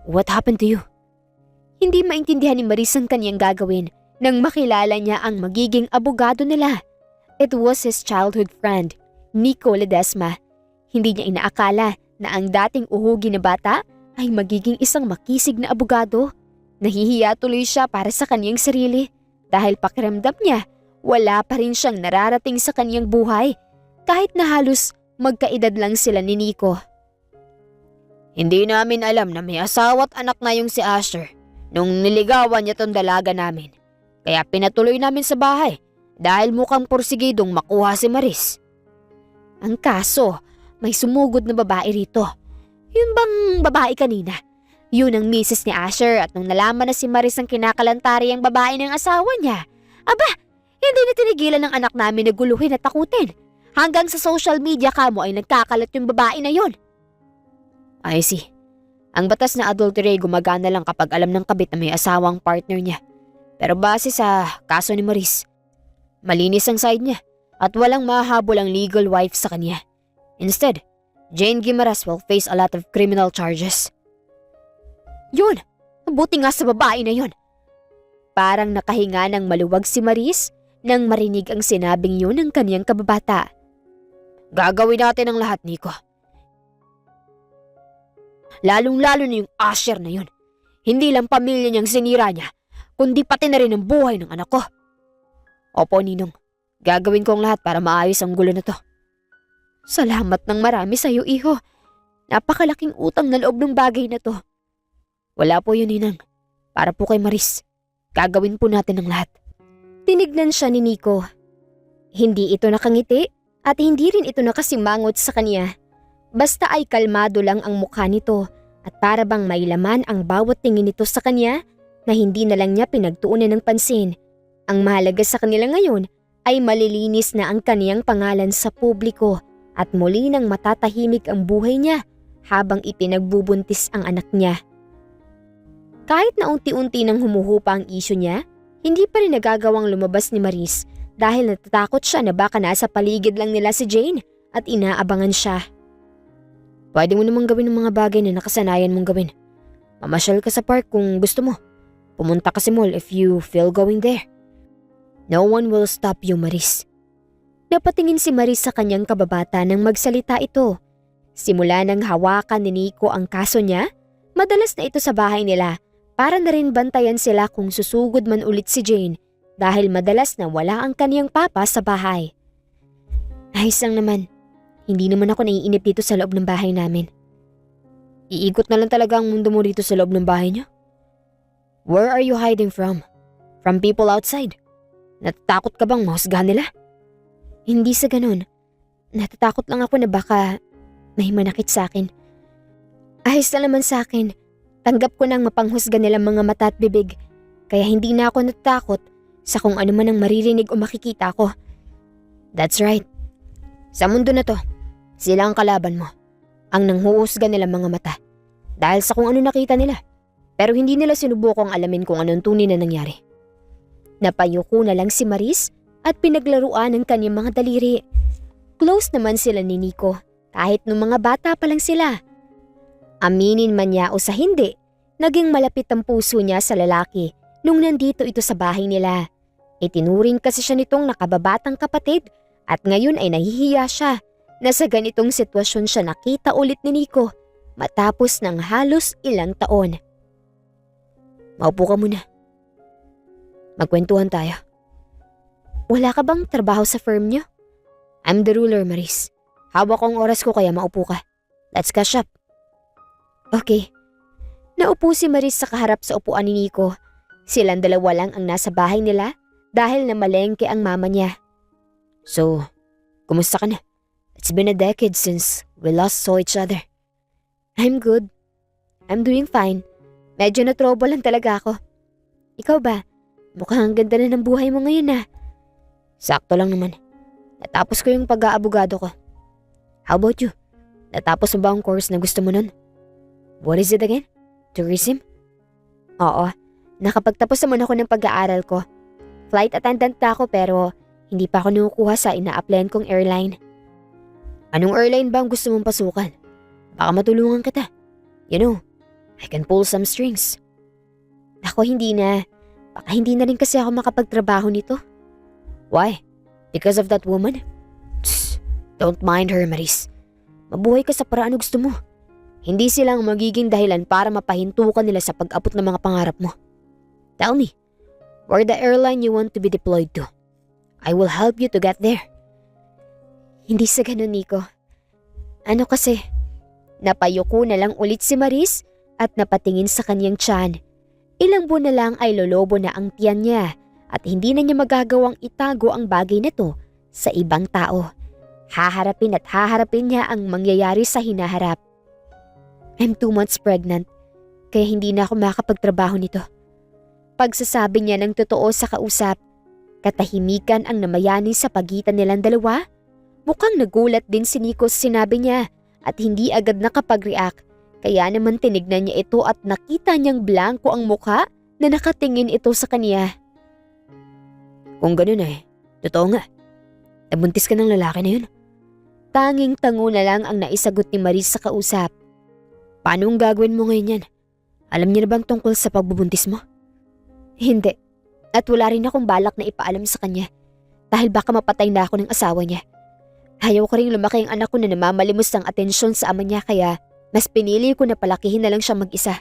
what happened to you? Hindi maintindihan ni Maris ang kanyang gagawin nang makilala niya ang magiging abogado nila. It was his childhood friend, Nico Ledesma. Hindi niya inaakala na ang dating uhugi na bata ay magiging isang makisig na abogado. Nahihiya tuloy siya para sa kanyang sarili dahil pakiramdam niya wala pa rin siyang nararating sa kanyang buhay kahit na halos magkaedad lang sila ni Nico. Hindi namin alam na may asawa at anak na yung si Asher nung niligawan niya tong dalaga namin. Kaya pinatuloy namin sa bahay dahil mukhang porsigidong makuha si Maris. Ang kaso, may sumugod na babae rito. Yun bang babae kanina? Yun ang misis ni Asher at nung nalaman na si Maris ang kinakalantari ang babae ng asawa niya, aba, hindi na tinigilan ng anak namin na guluhin at takutin. Hanggang sa social media kamo ay nagkakalat yung babae na yun. I see. Ang batas na adultery ay gumagana lang kapag alam ng kabit na may asawang partner niya. Pero base sa kaso ni Maris, malinis ang side niya at walang mahahabol ang legal wife sa kanya. Instead, Jane Guimaras will face a lot of criminal charges. Yun! Buti nga sa babae na yun. Parang nakahinga ng maluwag si Maris nang marinig ang sinabing yun ng kanyang kababata. Gagawin natin ang lahat, Nico. Lalong-lalo na yung Asher na yun. Hindi lang pamilya niyang sinira niya, kundi pati na rin ang buhay ng anak ko. Opo, Ninong. Gagawin ko ang lahat para maayos ang gulo na to. Salamat ng marami sa iyo, iho. Napakalaking utang na loob ng bagay na to. Wala po yun, Ninang. Para po kay Maris. Gagawin po natin ang lahat. Tinignan siya ni Nico. Hindi ito nakangiti at hindi rin ito nakasimangot sa kanya. Basta ay kalmado lang ang mukha nito at para bang may laman ang bawat tingin nito sa kanya na hindi na lang niya pinagtuunan ng pansin. Ang mahalaga sa kanila ngayon ay malilinis na ang kaniyang pangalan sa publiko at muli nang matatahimik ang buhay niya habang ipinagbubuntis ang anak niya. Kahit na unti-unti nang humuhupa ang issue niya, hindi pa rin nagagawang lumabas ni Maris dahil natatakot siya na baka nasa paligid lang nila si Jane at inaabangan siya. Pwede mo namang gawin ng mga bagay na nakasanayan mong gawin. Mamasyal ka sa park kung gusto mo. Pumunta ka sa mall if you feel going there. No one will stop you, Maris. Napatingin si Maris sa kanyang kababata nang magsalita ito. Simula nang hawakan ni Nico ang kaso niya, madalas na ito sa bahay nila para na rin bantayan sila kung susugod man ulit si Jane dahil madalas na wala ang kaniyang papa sa bahay. Ayos lang naman. Hindi naman ako naiinip dito sa loob ng bahay namin. Iikot na lang talaga ang mundo mo rito sa loob ng bahay niyo? Where are you hiding from? From people outside? Natatakot ka bang mahusgahan nila? Hindi sa ganun. Natatakot lang ako na baka may manakit sa akin. Ayos na naman sa akin. Tanggap ko nang mapanghusga nilang mga mata at bibig. Kaya hindi na ako natatakot sa kung ano man ang maririnig o makikita ko. That's right. Sa mundo na to, sila ang kalaban mo. Ang nanghuhusga nilang mga mata. Dahil sa kung ano nakita nila. Pero hindi nila sinubukang alamin kung anong tunay na nangyari. Napayuko na lang si Maris at pinaglaruan ng kanyang mga daliri. Close naman sila ni Nico kahit nung mga bata pa lang sila. Aminin man niya o sa hindi, naging malapit ang puso niya sa lalaki nung nandito ito sa bahay nila. Itinuring kasi siya nitong nakababatang kapatid at ngayon ay nahihiya siya na sa ganitong sitwasyon siya nakita ulit ni Nico matapos ng halos ilang taon. Maupo ka muna. Magkwentuhan tayo. Wala ka bang trabaho sa firm niyo? I'm the ruler, Maris. Hawak ko ang oras ko kaya maupo ka. Let's catch up. Okay. Naupo si Maris sa kaharap sa upuan ni Nico. Silang dalawa lang ang nasa bahay nila dahil namalengke ang mama niya. So, kumusta ka na? It's been a decade since we last saw each other. I'm good. I'm doing fine. Medyo na-trouble lang talaga ako. Ikaw ba? Mukhang ang ganda na ng buhay mo ngayon na. Sakto lang naman. Natapos ko yung pag-aabogado ko. How about you? Natapos mo ba ang course na gusto mo nun? What is it again? Tourism? Oo. Nakapagtapos naman ako ng pag-aaral ko. Flight attendant na ako pero hindi pa ako nakukuha sa ina-applyan kong airline. Anong airline ba ang gusto mong pasukan? Baka matulungan kita. You know, I can pull some strings. Ako hindi na. Baka hindi na rin kasi ako makapagtrabaho nito. Why? Because of that woman? Psst, don't mind her, Maris. Mabuhay ka sa paraan na gusto mo. Hindi sila ang magiging dahilan para mapahintukan nila sa pag-abot ng mga pangarap mo. Tell me, where the airline you want to be deployed to? I will help you to get there. Hindi sa ganun, Nico. Ano kasi, napayuko na lang ulit si Maris at napatingin sa kanyang tiyan. Ilang buwan na lang ay lolobo na ang tiyan niya at hindi na niya magagawang itago ang bagay na to sa ibang tao. Haharapin at haharapin niya ang mangyayari sa hinaharap. I'm 2 months pregnant, kaya hindi na ako makapagtrabaho nito. Pagsasabi niya ng totoo sa kausap, katahimikan ang namayani sa pagitan nilang dalawa. Mukhang nagulat din si Nico sa sinabi niya at hindi agad nakapag-react. Kaya naman tinignan niya ito at nakita niyang blanko ang mukha na nakatingin ito sa kanya. Kung ganun totoo nga. Nabuntis ka ng lalaki na yun. Tanging tango na lang ang naisagot ni Maris sa kausap. Paano ang gagawin mo ngayon yan? Alam niya na bang tungkol sa pagbubuntis mo? Hindi. At wala rin akong balak na ipaalam sa kanya. Dahil baka mapatay na ako ng asawa niya. Ayaw ko rin lumaki ang anak ko na namamalimos ng atensyon sa ama niya kaya mas pinili ko na palakihin na lang siyang mag-isa.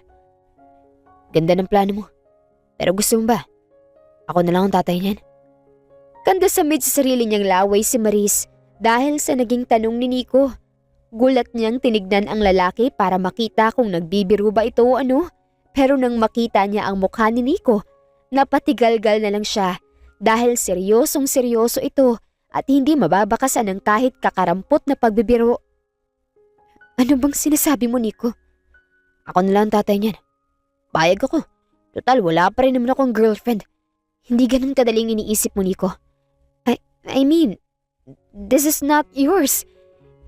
Ganda ng plano mo. Pero gusto mo ba? Ako na lang ang tatay niyan. Kandasamid sa sarili niyang laway si Maris dahil sa naging tanong ni Nico. Gulat niyang tinignan ang lalaki para makita kung nagbibiro ba ito o ano. Pero nang makita niya ang mukha ni Nico, napatigalgal na lang siya dahil seryosong seryoso ito at hindi mababakasan ng kahit kakarampot na pagbibiro. Ano bang sinasabi mo, Nico? Ako na lang ang tatay niyan. Payag ako. Total, wala pa rin naman akong girlfriend. Hindi ganun kadaling iniisip mo, Nico. I mean, this is not yours.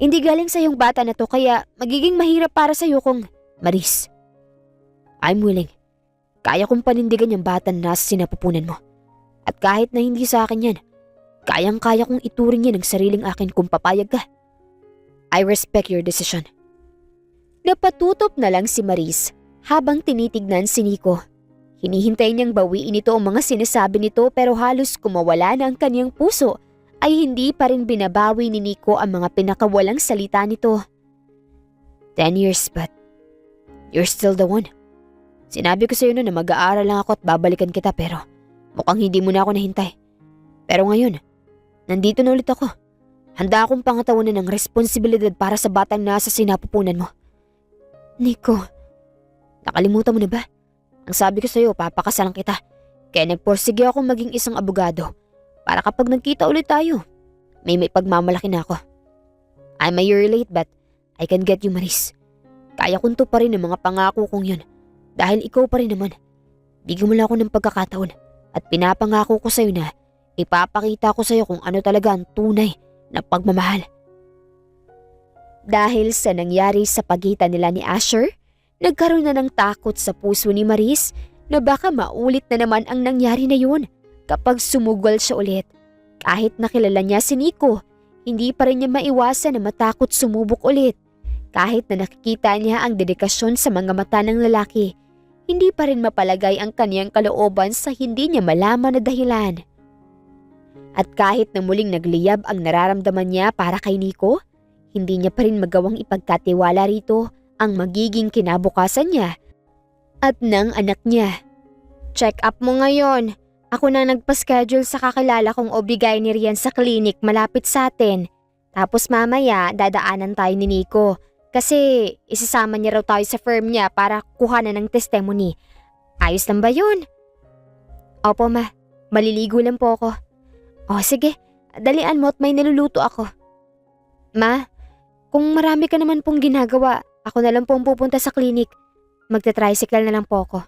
Hindi galing sa yung bata na to kaya magiging mahirap para sa'yo kung… Maris, I'm willing. Kaya kong panindigan yung bata na nasa sinapupunan mo. At kahit na hindi sa akin yan, kayang-kaya kong ituring yan ng sariling akin kung papayag ka. I respect your decision. Napatutop na lang si Maris habang tinitignan si Nico. Hinihintay niyang bawiin ito ang mga sinasabi nito pero halos kumawala na ang kanyang puso ay hindi pa rin binabawi ni Nico ang mga pinakawalang salita nito. 10 years but you're still the one. Sinabi ko sa'yo na mag-aaral lang ako at babalikan kita pero mukhang hindi mo na ako nahintay. Pero ngayon, nandito na ulit ako. Handa akong pangatawanan ng responsibilidad para sa batang nasa sinapupunan mo. Nico, nakalimutan mo na ba? Ang sabi ko sa'yo, papakasalan kita. Kaya nagporsige akong maging isang abogado para kapag nagkita ulit tayo, may pagmamalaki na ako. I'm a year late but I can get you, Maris. Kaya kong tuparin ang mga pangako kong yun dahil ikaw pa rin naman. Bigyan mo lang ako ng pagkakataon at pinapangako ko sa'yo na ipapakita ko sa'yo kung ano talaga ang tunay na pagmamahal. Dahil sa nangyari sa pagitan nila ni Asher, nagkaroon na ng takot sa puso ni Maris na baka maulit na naman ang nangyari na yun kapag sumugal siya ulit. Kahit nakilala niya si Nico, hindi pa rin niya maiwasan na matakot sumubok ulit. Kahit na nakikita niya ang dedikasyon sa mga mata ng lalaki, hindi pa rin mapalagay ang kaniyang kalooban sa hindi niya malaman na dahilan. At kahit na muling nagliyab ang nararamdaman niya para kay Nico, hindi niya pa rin magawang ipagkatiwala rito ang magiging kinabukasan niya at ng anak niya. Check up mo ngayon. Ako na nagpa-schedule sa kakilala kong OB-GYN ni Rian sa clinic malapit sa atin. Tapos mamaya dadaanan tayo ni Nico kasi isasama niya raw tayo sa firm niya para kuhanan ng testimony. Ayos lang ba yun? Opo ma, maliligo lang po ako. O sige, dalian mo at may niluluto ako. Ma, kung marami ka naman pong ginagawa, ako na lang pong pupunta sa clinic. Magta-tricycle na lang po ako.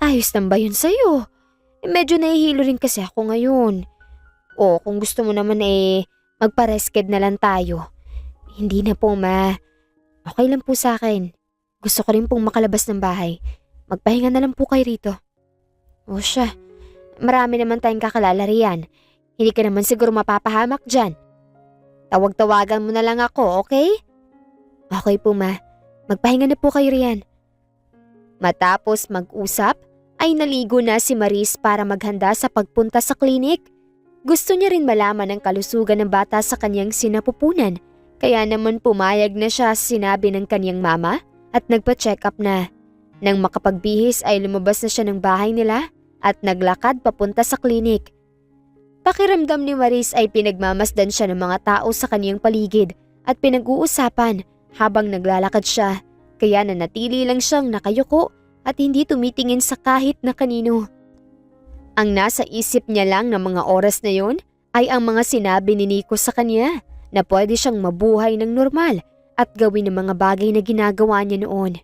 Ayos lang ba yun sa'yo? Medyo nahihilo rin kasi ako ngayon. O kung gusto mo naman magpa-resked na lang tayo. Hindi na po ma. Okay lang po sa akin. Gusto ko rin pong makalabas ng bahay. Magpahinga na lang po kayo rito. O siya, marami naman tayong kakalala riyan. Hindi ka naman siguro mapapahamak dyan. Tawag-tawagan mo na lang ako, okay? Okay po ma. Magpahinga na po kayo riyan. Matapos mag-usap, ay naligo na si Maris para maghanda sa pagpunta sa klinik. Gusto niya rin malaman ang kalusugan ng bata sa kanyang sinapupunan. Kaya naman pumayag na siya sa sinabi ng kanyang mama at nagpa-check up na. Nang makapagbihis ay lumabas na siya ng bahay nila at naglakad papunta sa klinik. Pakiramdam ni Maris ay pinagmamasdan siya ng mga tao sa kanyang paligid at pinag-uusapan habang naglalakad siya. Kaya nanatili lang siyang nakayuko at hindi tumitingin sa kahit na kanino. Ang nasa isip niya lang ng mga oras na yon ay ang mga sinabi ni Nico sa kanya na pwede siyang mabuhay ng normal at gawin ang mga bagay na ginagawa niya noon.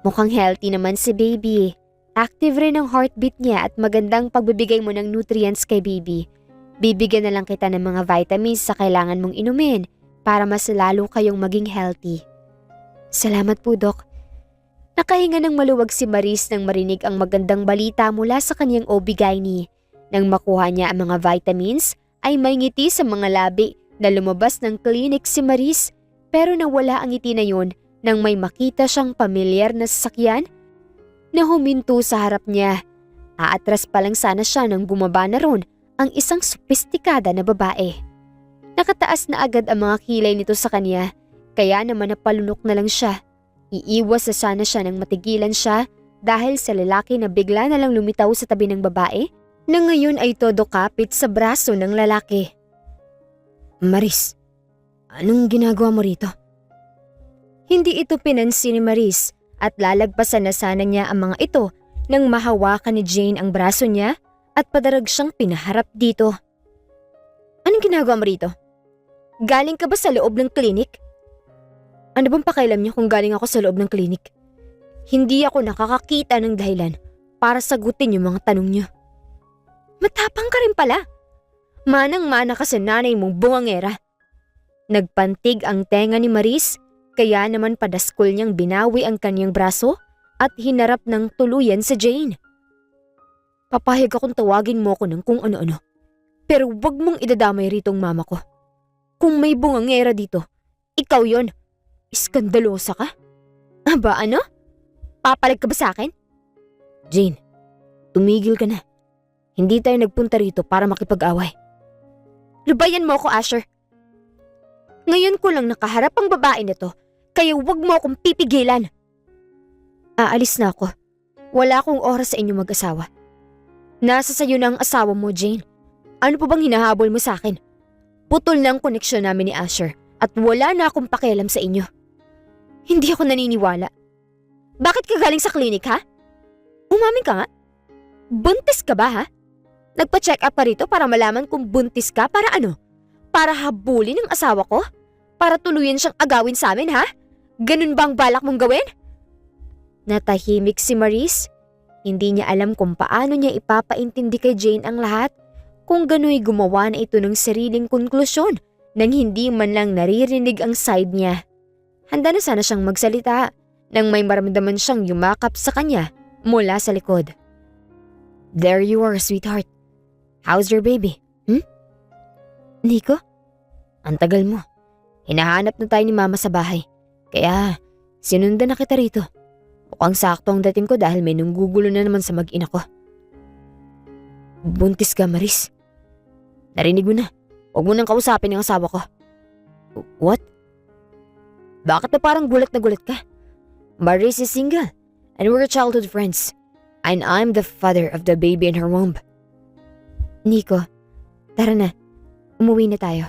Mukhang healthy naman si baby. Active rin ang heartbeat niya at magandang pagbibigay mo ng nutrients kay baby. Bibigyan na lang kita ng mga vitamins sa kailangan mong inumin para mas lalo kayong maging healthy. Salamat po, Doc. Nakahinga ng maluwag si Maris nang marinig ang magandang balita mula sa kanyang OB-GYN. Nang makuha niya ang mga vitamins, ay may ngiti sa mga labi na lumabas ng klinik si Maris pero nawala ang ngiti na yun nang may makita siyang pamilyar na sasakyan na huminto sa harap niya. Aatras pa lang sana siya nang bumaba na ron ang isang sopistikada na babae. Nakataas na agad ang mga kilay nito sa kanya kaya naman napalunok na lang siya. Iiwas na sana siya nang matigilan siya dahil sa lalaki na bigla na lang lumitaw sa tabi ng babae na ngayon ay todo kapit sa braso ng lalaki. Maris, anong ginagawa mo rito? Hindi ito pinansin ni Maris at lalagpasan na sana niya ang mga ito nang mahawakan ni Jane ang braso niya at padarag siyang pinaharap dito. Anong ginagawa mo rito? Galing ka ba sa loob ng klinik? Ano bang pakialam niyo kung galing ako sa loob ng klinik? Hindi ako nakakakita ng dahilan para sagutin yung mga tanong niyo. Matapang ka rin pala. Manang-mana ka sa nanay mong bungangera. Nagpantig ang tenga ni Maris, kaya naman padaskol niyang binawi ang kanyang braso at hinarap ng tuluyan sa Jane. Papayag akong tawagin mo ko ng kung ano-ano. Pero wag mong idadamay ritong mama ko. Kung may bungangera dito, ikaw yon. Iskandalosa ka? Aba ano? Papalag ka ba sa akin? Jane, tumigil ka na. Hindi tayo nagpunta rito para makipag-away. Lubayan mo ako, Asher. Ngayon ko lang nakaharap ang babae na to, kaya wag mo akong pipigilan. Aalis na ako. Wala akong oras sa inyo mag-asawa. Nasa sayo na ang asawa mo, Jane. Ano pa bang hinahabol mo sa akin? Putol na ang koneksyon namin ni Asher at wala na akong pakialam sa inyo. Hindi ako naniniwala. Bakit ka galing sa klinik, ha? Umamin ka nga. Buntis ka ba, ha? Nagpa-check up ka rito para malaman kung buntis ka para ano? Para habulin ang asawa ko? Para tuluyan siyang agawin sa amin, ha? Ganun ba ang balak mong gawin? Natahimik si Maris. Hindi niya alam kung paano niya ipapaintindi kay Jane ang lahat. Kung gano'y gumawa na ito ng sariling konklusyon nang hindi man lang naririnig ang side niya. Handa na sana siyang magsalita nang may maramdaman siyang yumakap sa kanya mula sa likod. There you are, sweetheart. How's your baby? Nico? Ang tagal mo. Hinahanap na tayo ni mama sa bahay. Kaya sinundan na kita rito. Mukhang sakto ang dating ko dahil may nanggugulo na naman sa mag-ina ko. Buntis ka, Maris. Narinig mo na. Huwag mo nang kausapin ang asawa ko. What? Bakit na parang gulat na gulat ka? Maris is single and we're childhood friends. And I'm the father of the baby in her womb. Nico, tara na. Umuwi na tayo.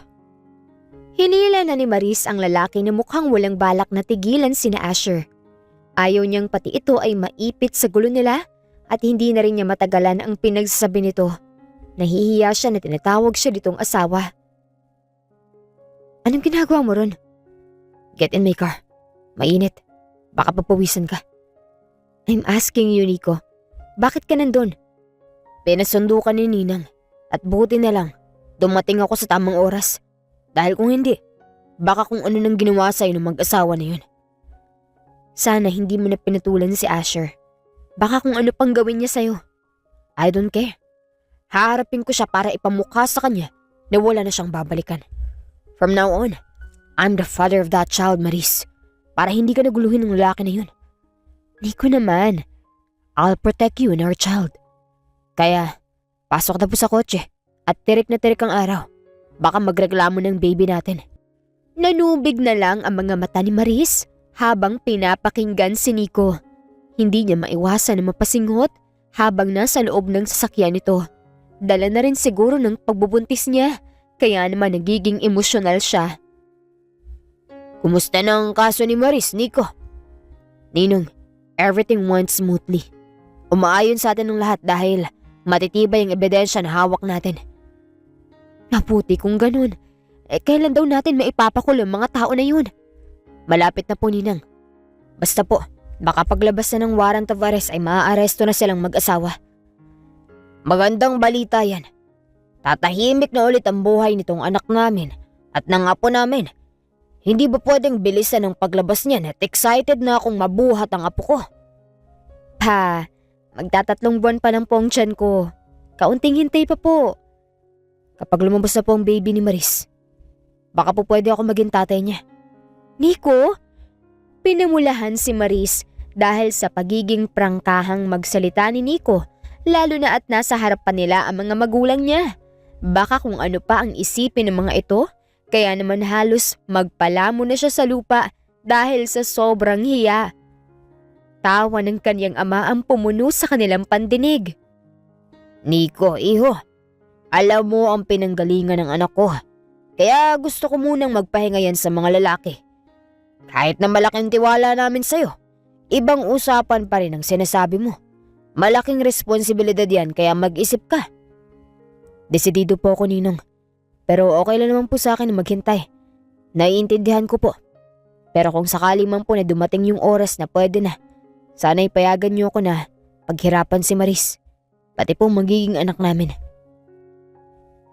Hinila na ni Maris ang lalaki na mukhang walang balak na tigilan sina Asher. Ayaw niyang pati ito ay maipit sa gulo nila at hindi na rin niya matagalan ang pinagsasabi nito. Nahihiya siya na tinatawag siya ditong asawa. Anong ginagawa mo ron? Get in my car. Mainit. Baka papawisan ka. I'm asking you, Nico. Bakit ka nandun? Pinasundo ka ni Ninang. At buti na lang, dumating ako sa tamang oras. Dahil kung hindi, baka kung ano nang ginawa sa'yo ng mag-asawa na yun. Sana hindi mo na pinatulan si Asher. Baka kung ano pang gawin niya sa'yo. I don't care. Haharapin ko siya para ipamukha sa kanya na wala na siyang babalikan. From now on, I'm the father of that child, Maris. Para hindi ka naguluhin ng lalaki na yun. Nico naman. I'll protect you and our child. Kaya, pasok na po sa kotse at tirik na tirik ang araw. Baka magreklamo ng baby natin. Nanubig na lang ang mga mata ni Maris habang pinapakinggan si Nico. Hindi niya maiwasan na mapasinghot habang nasa loob ng sasakyan nito. Dala na rin siguro ng pagbubuntis niya, kaya naman nagiging emosyonal siya. Kumusta na ang kaso ni Maris, Nico? Ninong, everything went smoothly. Umaayon sa atin ng lahat dahil matitibay ang ebidensya na hawak natin. Mabuti kung ganun. Kailan daw natin maipapakulong mga tao na yun? Malapit na po, Ninang. Basta po, baka paglabas na ng warrant of arrest ay maaaresto na silang mag-asawa. Magandang balita yan. Tatahimik na ulit ang buhay nitong anak namin at ng apo namin. Hindi ba pwedeng bilisan ang paglabas niyan at excited na akong mabuhat ang apo ko? Pa, magtatatlong buwan pa lang po ang tiyan ko. Kaunting hintay pa po. Kapag lumabas na po ang baby ni Maris, baka po pwede ako maging tatay niya. Nico? Pinamulahan si Maris dahil sa pagiging prangkahang magsalita ni Nico, lalo na at nasa harapan nila ang mga magulang niya. Baka kung ano pa ang isipin ng mga ito, kaya naman halos magpalamo na siya sa lupa dahil sa sobrang hiya. Tawa ng kanyang ama ang pumuno sa kanilang pandinig. Nico, iho, alam mo ang pinanggalingan ng anak ko. Kaya gusto ko munang magpahinga yan sa mga lalaki. Kahit na malaking tiwala namin sa'yo, ibang usapan pa rin ang sinasabi mo. Malaking responsibilidad yan kaya mag-isip ka. Desidido po ako, Ninong. Pero okay lang naman po sa akin na maghintay. Naiintindihan ko po. Pero kung sakali man po na dumating yung oras na pwede na, sana'y payagan niyo ako na paghirapan si Maris. Pati po magiging anak namin.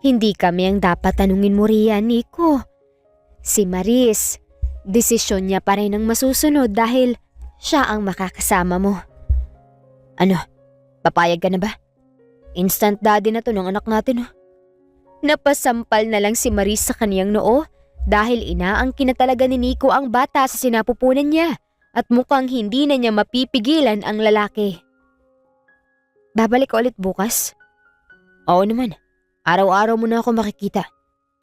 Hindi kami ang dapat tanungin mo riyan, Nico. Si Maris, desisyon niya pa rin ang masusunod dahil siya ang makakasama mo. Ano? Papayag ka na ba? Instant daddy na to ng anak natin. Napasampal na lang si Maris sa kaniyang noo dahil inaangkin na talaga ni Nico ang bata sa sinapupunan niya at mukhang hindi na niya mapipigilan ang lalaki. Babalik ka ulit bukas? Oo naman. Araw-araw mo na ako makikita.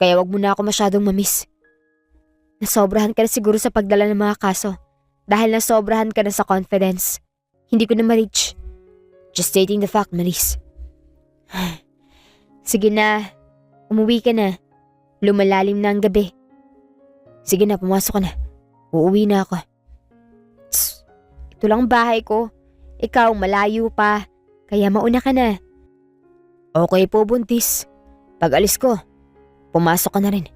Kaya wag mo na ako masyadong mamiss. Nasobrahan ka na siguro sa pagdala ng mga kaso. Dahil nasobrahan ka na sa confidence. Hindi ko na ma-reach. Just stating the fact, Maris. Sige na, umuwi ka na. Lumalalim na ang gabi. Sige na, pumasok ka na. Uuwi na ako. Tss, ito lang ang bahay ko. Ikaw malayo pa. Kaya mauna ka na. Okay po, buntis. Pag alis ko, pumasok ka na rin.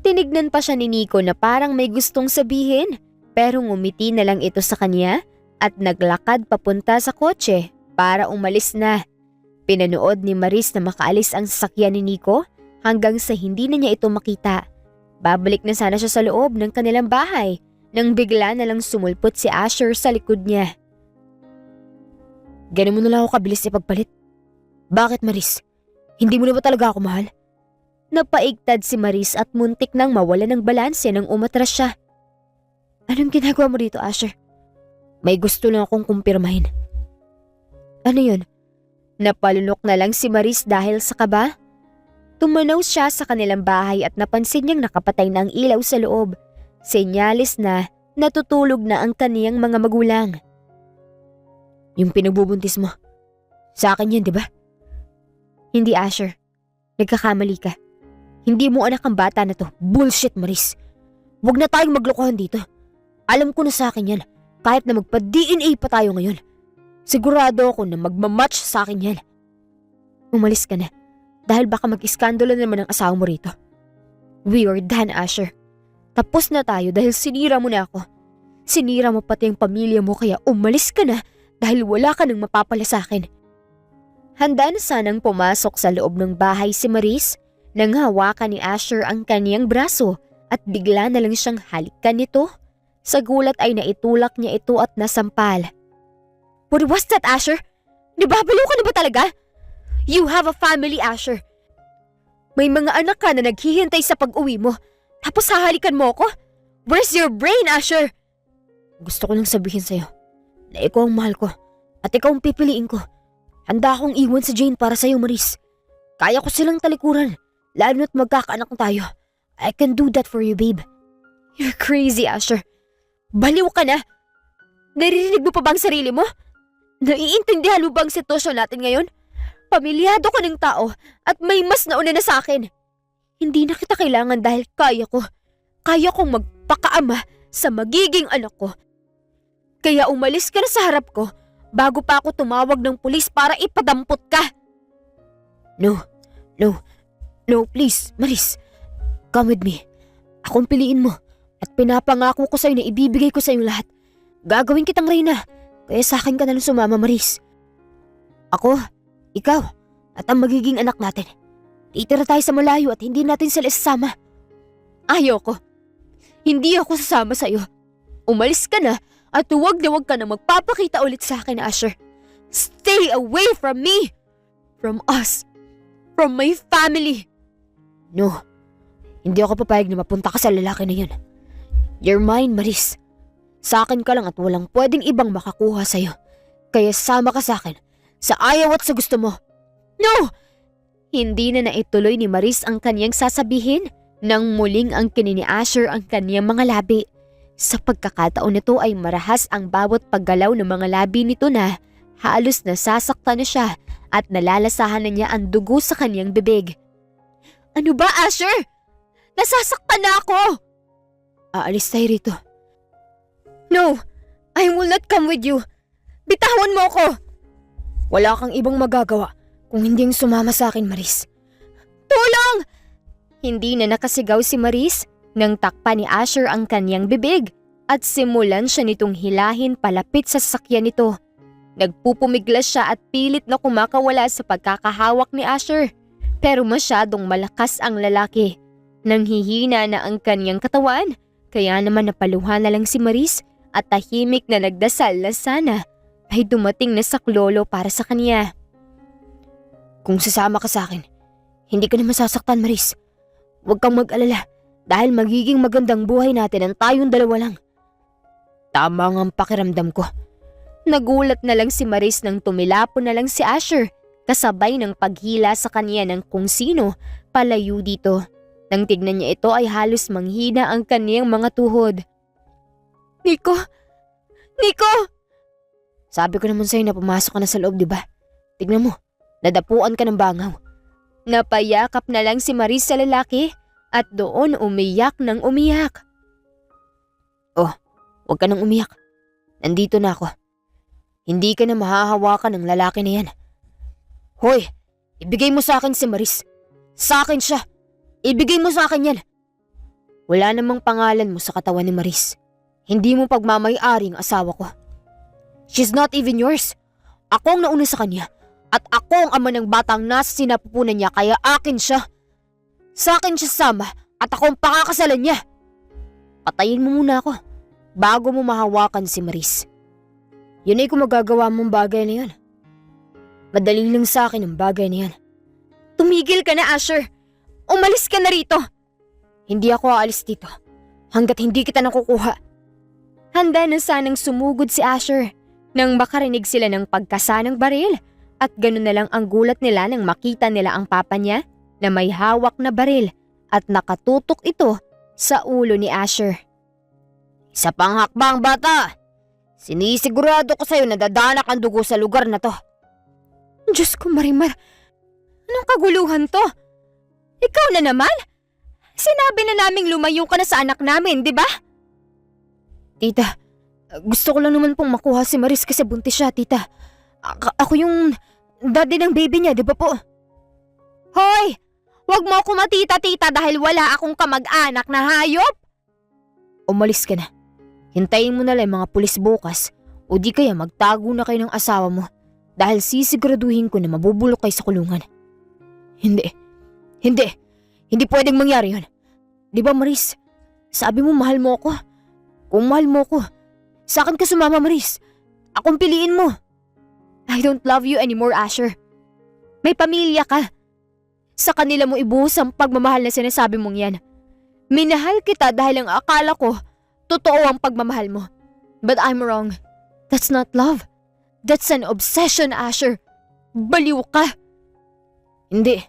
Tinignan pa siya ni Nico na parang may gustong sabihin pero ngumiti na lang ito sa kanya at naglakad papunta sa kotse para umalis na. Pinanood ni Maris na makaalis ang sasakyan ni Nico hanggang sa hindi na niya ito makita. Babalik na sana siya sa loob ng kanilang bahay nang bigla na lang sumulpot si Asher sa likod niya. Ganun mo na lang ako kabilis ipagpalit. Bakit, Maris? Hindi mo na ba talaga ako mahal? Napaigtad si Maris at muntik nang mawala ng balanse nang umatras siya. Anong ginagawa mo dito, Asher? May gusto lang akong kumpirmahin. Ano yun? Napalunok na lang si Maris dahil sa kaba. Tumanaw siya sa kanilang bahay at napansin niyang nakapatay na ang ilaw sa loob. Senyalis na natutulog na ang kaniyang mga magulang. Yung pinagbubuntis mo, sa akin yan, di ba? Hindi, Asher. Nagkakamali ka. Hindi mo anak ang bata na to. Bullshit, Maris. Huwag na tayong maglokohan dito. Alam ko na sa akin yan. Kahit na magpa-DNA pa tayo ngayon. Sigurado ako na magmamatch sa akin yan. Umalis ka na. Dahil baka mag-iskandalo naman ang asawa mo rito. We are done, Asher. Tapos na tayo dahil sinira mo na ako. Sinira mo pati ang pamilya mo kaya umalis ka na dahil wala ka nang mapapala sa akin. Handa na sanang pumasok sa loob ng bahay si Maris nang hawakan ni Asher ang kaniyang braso at bigla na lang siyang halikan nito. Sa gulat ay naitulak niya ito at nasampal. What was that, Asher? Nababaliw ka na ba talaga? You have a family, Asher. May mga anak ka na naghihintay sa pag-uwi mo. Tapos hahalikan mo ako? Where's your brain, Asher? Gusto ko lang sabihin sa'yo na ikaw ang mahal ko at ikaw ang pipiliin ko. Handa akong iwan si Jane para sa'yo, Maris. Kaya ko silang talikuran, lalo na't magkakaanak na tayo. I can do that for you, babe. You're crazy, Asher. Baliw ka na. Naririnig mo pa bang sarili mo? Naiintindihan mo bang sitwasyon natin ngayon? Pamilyado ka ng tao at may mas nauna na sa akin. Hindi na kita kailangan dahil kaya ko. Kaya kong magpakaama sa magiging anak ko. Kaya umalis ka na sa harap ko bago pa ako tumawag ng pulis para ipadampot ka. No, please, Maris. Come with me. Akong piliin mo at pinapangako ko sa'yo na ibibigay ko sa'yo lahat. Gagawin kitang reyna, kaya sa akin ka na lang sumama, Maris. Ako, ikaw, at ang magiging anak natin. Titira tayo sa malayo at hindi natin sila isasama. Ayoko. Hindi ako sasama sa'yo. Umalis ka na at huwag na huwag ka na magpapakita ulit sa akin, Asher. Stay away from me! From us! From my family! No, hindi ako papayag na mapunta ka sa lalaki na yun. You're mine, Maris. Sa akin ka lang at walang pwedeng ibang makakuha sa'yo. Kaya sama ka sa akin, sa ayaw at sa gusto mo. No! Hindi na naituloy ni Maris ang kaniyang sasabihin nang muling ang kinini Asher ang kaniyang mga labi. Sa pagkakataon nito ay marahas ang bawat paggalaw ng mga labi nito na halos nasasaktan na siya at nalalasahan na niya ang dugo sa kaniyang bibig. Ano ba, Asher? Nasasaktan na ako! Aalis tayo rito. No, I will not come with you. Bitawan mo ako! Wala kang ibang magagawa kung hindi ang sumama sa akin, Maris. Tulong! Hindi na nakasigaw si Maris nang takpan ni Asher ang kanyang bibig at simulan siya nitong hilahin palapit sa sasakyan nito. Nagpupumiglas siya at pilit na kumakawala sa pagkakahawak ni Asher pero masyadong malakas ang lalaki. Nanghihina na ang kanyang katawan, kaya naman napaluha na lang si Maris at tahimik na nagdasal na sana may dumating na saklolo para sa kanya. Kung sasama ka sa akin, hindi ka na masasaktan, Maris. Huwag kang mag-alala dahil magiging magandang buhay natin ang tayong dalawa lang. Tama ang pakiramdam ko. Nagulat na lang si Maris nang tumilapo na lang si Asher kasabay ng paghila sa kanya ng kung sino palayo dito. Nang tignan niya ito ay halos manghina ang kaniyang mga tuhod. Nico! Nico! Sabi ko naman sa'yo na pumasok ka na sa loob, di ba? Tignan mo, nadapuan ka ng bangaw. Napayakap na lang si Maris sa lalaki at doon umiyak ng umiyak. Oh, huwag ka nang umiyak. Nandito na ako. Hindi ka na mahahawakan ng lalaki na yan. Hoy, ibigay mo sa akin si Maris. Sa akin siya. Ibigay mo sa akin yan. Wala namang pangalan mo sa katawan ni Maris. Hindi mo pagmamay-ari ang asawa ko. She's not even yours. Ako ang nauna sa kanya. At ako ang ama ng batang nasa sinapupunan niya kaya akin siya. Sa akin siya sama at ako ang pakakasalan niya. Patayin mo muna ako bago mo mahawakan si Maris. Yun ay kung magagawa mong bagay na yan. Madali lang sa akin ang bagay na yan. Tumigil ka na, Asher. Umalis ka na rito. Hindi ako aalis dito hanggat hindi kita nakukuha. Handa na sanang sumugod si Asher nang makarinig sila ng pagkasa ng baril at ganoon na lang ang gulat nila nang makita nila ang papa niya na may hawak na baril at nakatutok ito sa ulo ni Asher. Isa pang hakbang, bata! Sinisigurado ko sa'yo na dadanak ang dugo sa lugar na to. Diyos ko, Marimar. Anong kaguluhan to? Ikaw na naman? Sinabi na naming lumayo ka na sa anak namin, di ba? Tita, gusto ko lang naman pong makuha si Maris kasi buntis siya, tita. Ako yung daddy ng baby niya, di ba po? Hoy! Huwag mo ako matita-tita dahil wala akong kamag-anak na hayop! Umalis ka na. Hintayin mo na lang mga pulis bukas o di kaya magtago na kayo ng asawa mo dahil sisiguraduhin ko na mabubulok kayo sa kulungan. Hindi pwedeng mangyari yun. Di ba, Maris? Sabi mo mahal mo ako. Kung mahal mo ako, sa akin ka sumama, Maris. Akong piliin mo. I don't love you anymore, Asher. May pamilya ka. Sa kanila mo ibuhos ang pagmamahal na sinasabi mong yan. Minahal kita dahil ang akala ko, totoo ang pagmamahal mo. But I'm wrong. That's not love. That's an obsession, Asher. Baliw ka. Hindi.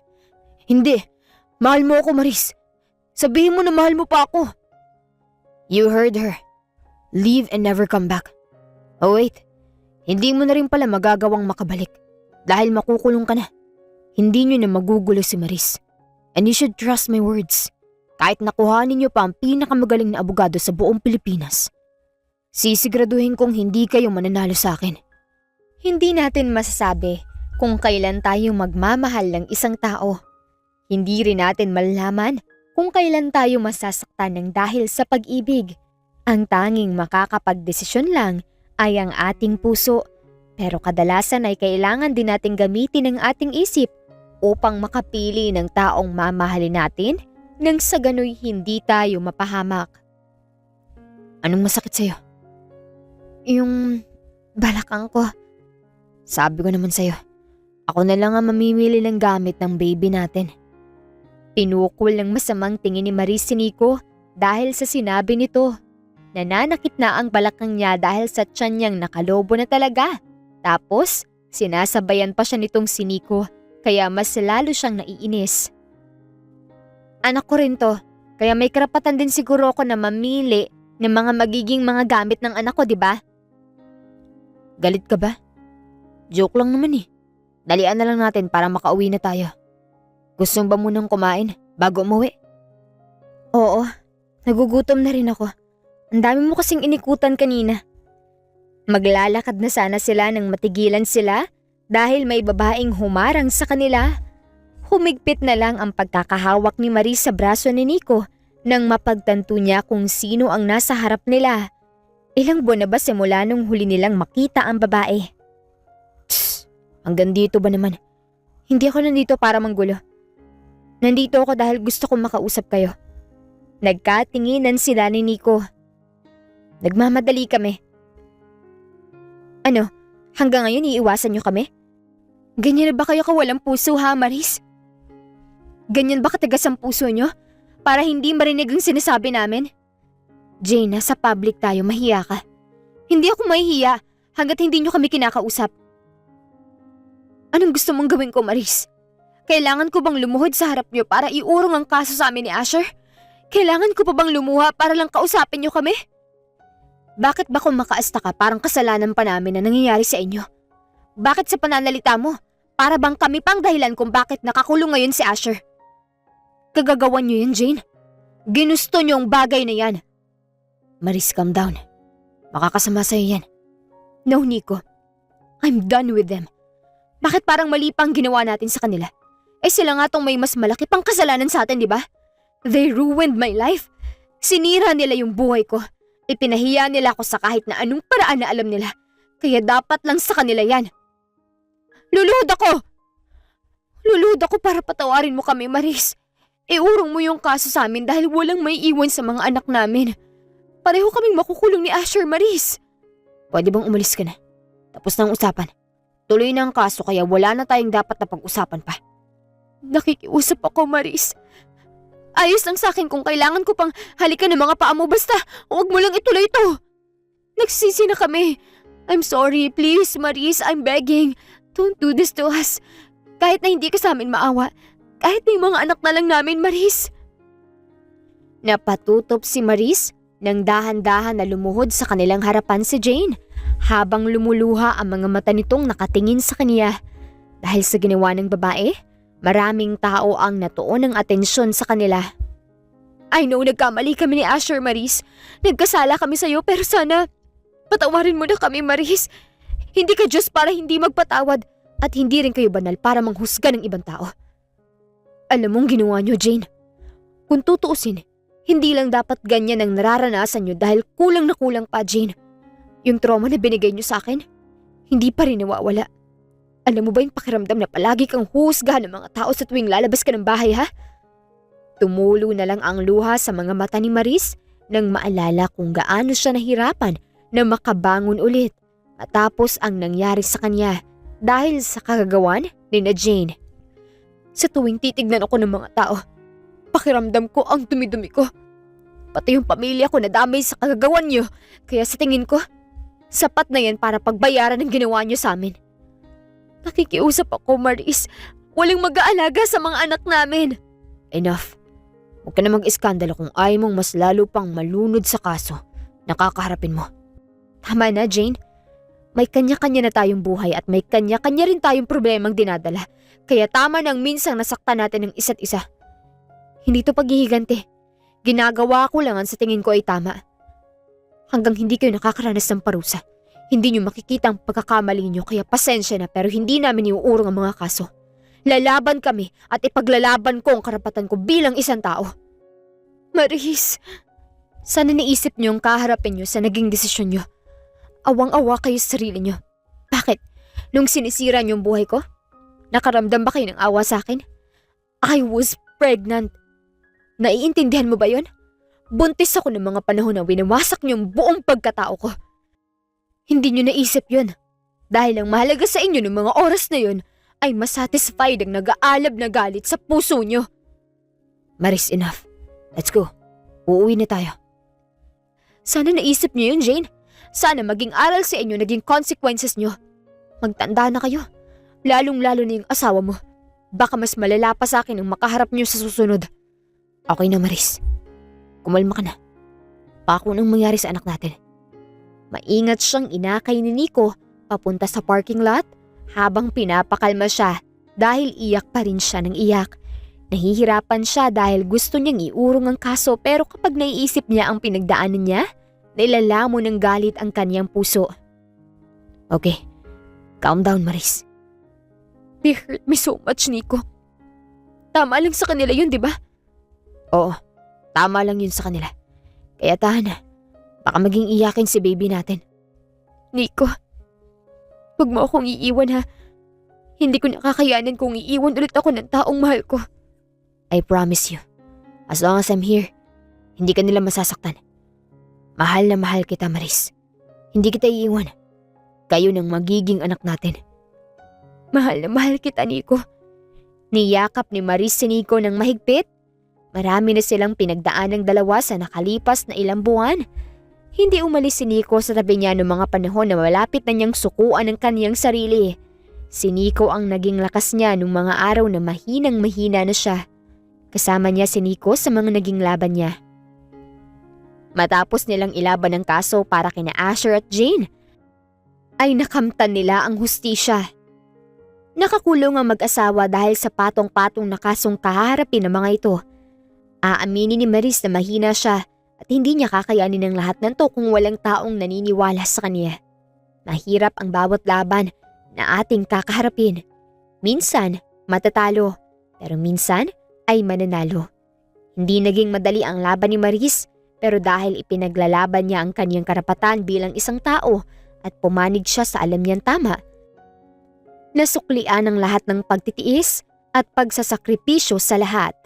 Mahal mo ako, Maris. Sabihin mo na mahal mo pa ako. You heard her. Leave and never come back. Oh wait, hindi mo na rin pala magagawang makabalik dahil makukulong ka na. Hindi nyo na magugulo si Maris. And you should trust my words. Kahit nakuhanin nyo pa ang pinakamagaling na abogado sa buong Pilipinas. Sisiguraduhin kong hindi kayo mananalo sa akin. Hindi natin masasabi kung kailan tayo magmamahal ng isang tao. Hindi rin natin malalaman kung kailan tayo masasaktan ng dahil sa pag-ibig. Ang tanging makakapagdesisyon lang ay ang ating puso. Pero kadalasan ay kailangan din nating gamitin ang ating isip upang makapili ng taong mamahalin natin nang sa gano'y hindi tayo mapahamak. Anong masakit sa'yo? Yung balakang ko. Sabi ko naman sa'yo, ako na lang ang mamimili ng gamit ng baby natin. Pinukol ng masamang tingin ni Maris si Nico dahil sa sinabi nito. Nananakit na ang balakang niya dahil sa tiyan niyang nakalobo na talaga. Tapos, sinasabayan pa siya nitong si Nico kaya mas lalo siyang naiinis. Anak ko rin to, kaya may karapatan din siguro ako na mamili ng mga magiging mga gamit ng anak ko, di ba? Galit ka ba? Joke lang naman eh. Dalian na lang natin para makauwi na tayo. Gusto ba munang kumain bago umuwi? Oo, nagugutom na rin ako. Ang dami mo kasing inikutan kanina. Maglalakad na sana sila nang matigilan sila dahil may babaeng humarang sa kanila. Humigpit na lang ang pagkakahawak ni Maris sa braso ni Nico nang mapagtanto niya kung sino ang nasa harap nila. Ilang buwan na ba simula nung huli nilang makita ang babae? Hanggang dito ba naman? Hindi ako nandito para manggulo. Nandito ako dahil gusto kong makausap kayo. Nagkatinginan sila ni Nico. Nagmamadali kami. Ano, hanggang ngayon iiwasan niyo kami? Ganyan na ba kayo kawalang puso ha, Maris? Ganyan ba katigas ang puso niyo? Para hindi marinig ang sinasabi namin? Jane, nasa public tayo, mahiya ka. Hindi ako mahihiya hanggat hindi niyo kami kinakausap. Anong gusto mong gawin ko, Maris? Kailangan ko bang lumuhod sa harap niyo para iurong ang kaso sa amin ni Asher? Kailangan ko pa bang lumuha para lang kausapin niyo kami? Bakit ba kung makaasta ka parang kasalanan pa namin na nangyayari sa inyo? Bakit sa pananalita mo? Para bang kami pang dahilan kung bakit nakakulong ngayon si Asher? Kagagawan niyo yan, Jane. Ginusto niyo ang bagay na yan. Maris, calm down. Makakasama sa'yo yan. No, Nico. I'm done with them. Bakit parang mali pang ginawa natin sa kanila? Eh sila nga tong may mas malaki pang kasalanan sa atin, di ba? They ruined my life. Sinira nila yung buhay ko. Ipinahiya nila ako sa kahit na anong paraan na alam nila. Kaya dapat lang sa kanila yan. Luluhod ako! Luluhod ako para patawarin mo kami, Maris. Iurong mo yung kaso sa amin dahil walang may iwan sa mga anak namin. Pareho kaming makukulong ni Asher, Maris. Pwede bang umalis ka na? Tapos na ang usapan. Tuloy na ang kaso kaya wala na tayong dapat na pag-usapan pa. Nakikiusap ako, Maris. Ayos lang sa akin kung kailangan ko pang halikan ng mga paa mo, basta huwag mo lang ituloy ito. Nagsisi na kami. I'm sorry, please, Maris, I'm begging. Don't do this to us. Kahit na hindi ka sa amin maawa, kahit na yung mga anak na lang namin, Maris. Napatutop si Maris nang dahan-dahan na lumuhod sa kanilang harapan si Jane habang lumuluha ang mga mata nitong nakatingin sa kaniya. Dahil sa ginawa ng babae, maraming tao ang natuon ng atensyon sa kanila. I know nagkamali kami ni Asher, Maris. Nagkasala kami sa'yo pero sana patawarin mo na kami, Maris. Hindi ka Diyos para hindi magpatawad at hindi rin kayo banal para manghusga ng ibang tao. Alam mong ginawa niyo, Jane. Kung tutuusin, hindi lang dapat ganyan ang nararanasan niyo dahil kulang na kulang pa, Jane. Yung trauma na binigay niyo sa akin, hindi pa rin nawawala. Alam mo ba yung pakiramdam na palagi kang husgahan ng mga tao sa tuwing lalabas ka ng bahay, ha? Tumulo na lang ang luha sa mga mata ni Maris nang maalala kung gaano siya nahirapan na makabangon ulit matapos ang nangyari sa kanya dahil sa kagagawan ni na Jane. Sa tuwing titignan ako ng mga tao, pakiramdam ko ang dumi-dumi ko. Pati yung pamilya ko nadamay sa kagagawan niyo, kaya sa tingin ko, sapat na yan para pagbayaran ng ginawa niyo sa amin. Nakikiusap ako, Maris. Walang mag-aalaga sa mga anak namin. Enough. Huwag ka na mag-iskandalo kung ayaw mong mas lalo pang malunod sa kaso na kakaharapin mo. Tama na, Jane. May kanya-kanya na tayong buhay at may kanya-kanya rin tayong problemang dinadala. Kaya tama nang minsang nasaktan natin ng isa't isa. Hindi to paghihiganti. Ginagawa ko lang ang sa tingin ko ay tama. Hanggang hindi kayo nakakaranas ng parusa. Hindi nyo makikita ang pagkakamali nyo kaya pasensya na pero hindi namin iuurong ang mga kaso. Lalaban kami at ipaglalaban ko ang karapatan ko bilang isang tao. Maris, sana naisip nyo ang kaharapin nyo sa naging desisyon nyo. Awang-awa kayo sa sarili nyo. Bakit? Nung sinisira nyo ang buhay ko? Nakaramdam ba kayo ng awa sa akin? I was pregnant. Naiintindihan mo ba yon? Buntis ako ng mga panahon na winawasak nyo ang buong pagkatao ko. Hindi nyo naisip yun. Dahil ang mahalaga sa inyo ng mga oras na yun ay masatisfied ang nag-aalab na galit sa puso nyo. Maris, enough. Let's go. Uuwi na tayo. Sana naisip nyo yun, Jane. Sana maging aral sa inyo naging consequences nyo. Magtanda na kayo. Lalong-lalo na yung asawa mo. Baka mas malala pa sa akin ang makaharap nyo sa susunod. Okay na, Maris. Kumalma ka na. Baka kung anong mangyari sa anak natin. Maingat siyang inakay ni Nico papunta sa parking lot habang pinapakalma siya dahil iyak pa rin siya ng iyak. Nahihirapan siya dahil gusto niyang iurong ang kaso pero kapag naiisip niya ang pinagdaanan niya, nilalamon ng galit ang kanyang puso. Okay, calm down, Maris. They hurt me so much, Nico. Tama lang sa kanila yun, di ba? Oo, tama lang yun sa kanila. Kaya tahan na. Baka maging iyakin si baby natin. Nico, huwag mo akong iiwan ha. Hindi ko nakakayanan kung iiwan ulit ako ng taong mahal ko. I promise you, as long as I'm here, hindi ka nila masasaktan. Mahal na mahal kita, Maris. Hindi kita iiwan. Kayo ng magiging anak natin. Mahal na mahal kita, Nico. Niyakap ni Maris si Nico ng mahigpit. Marami na silang pinagdaan ng dalawa sa nakalipas na ilang buwan. Hindi umalis si Nico sa tabi niya noong mga panahon na malapit na niyang sukuan ang kaniyang sarili. Si Nico ang naging lakas niya noong mga araw na mahinang-mahina na siya. Kasama niya si Nico sa mga naging laban niya. Matapos nilang ilaban ang kaso para kina Asher at Jane, ay nakamtan nila ang hustisya. Nakakulong ang mag-asawa dahil sa patong-patong na kasong kaharapin ng mga ito. Aaminin ni Maris na mahina siya at hindi niya kakayanin ang lahat ng to kung walang taong naniniwala sa kanya. Mahirap ang bawat laban na ating kakaharapin. Minsan, matatalo, pero minsan ay mananalo. Hindi naging madali ang laban ni Maris, pero dahil ipinaglalaban niya ang kanyang karapatan bilang isang tao at pumanig siya sa alam niyang tama, nasuklian ang lahat ng pagtitiis at pagsasakripisyo sa lahat.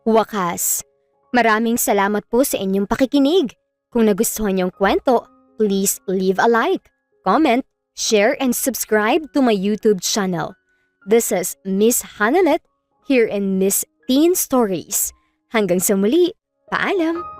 Wakas, maraming salamat po sa inyong pakikinig. Kung nagustuhan niyong kwento, please leave a like, comment, share, and subscribe to my YouTube channel. This is Miss Hanalet here in Miss Teen Stories. Hanggang sa muli, paalam!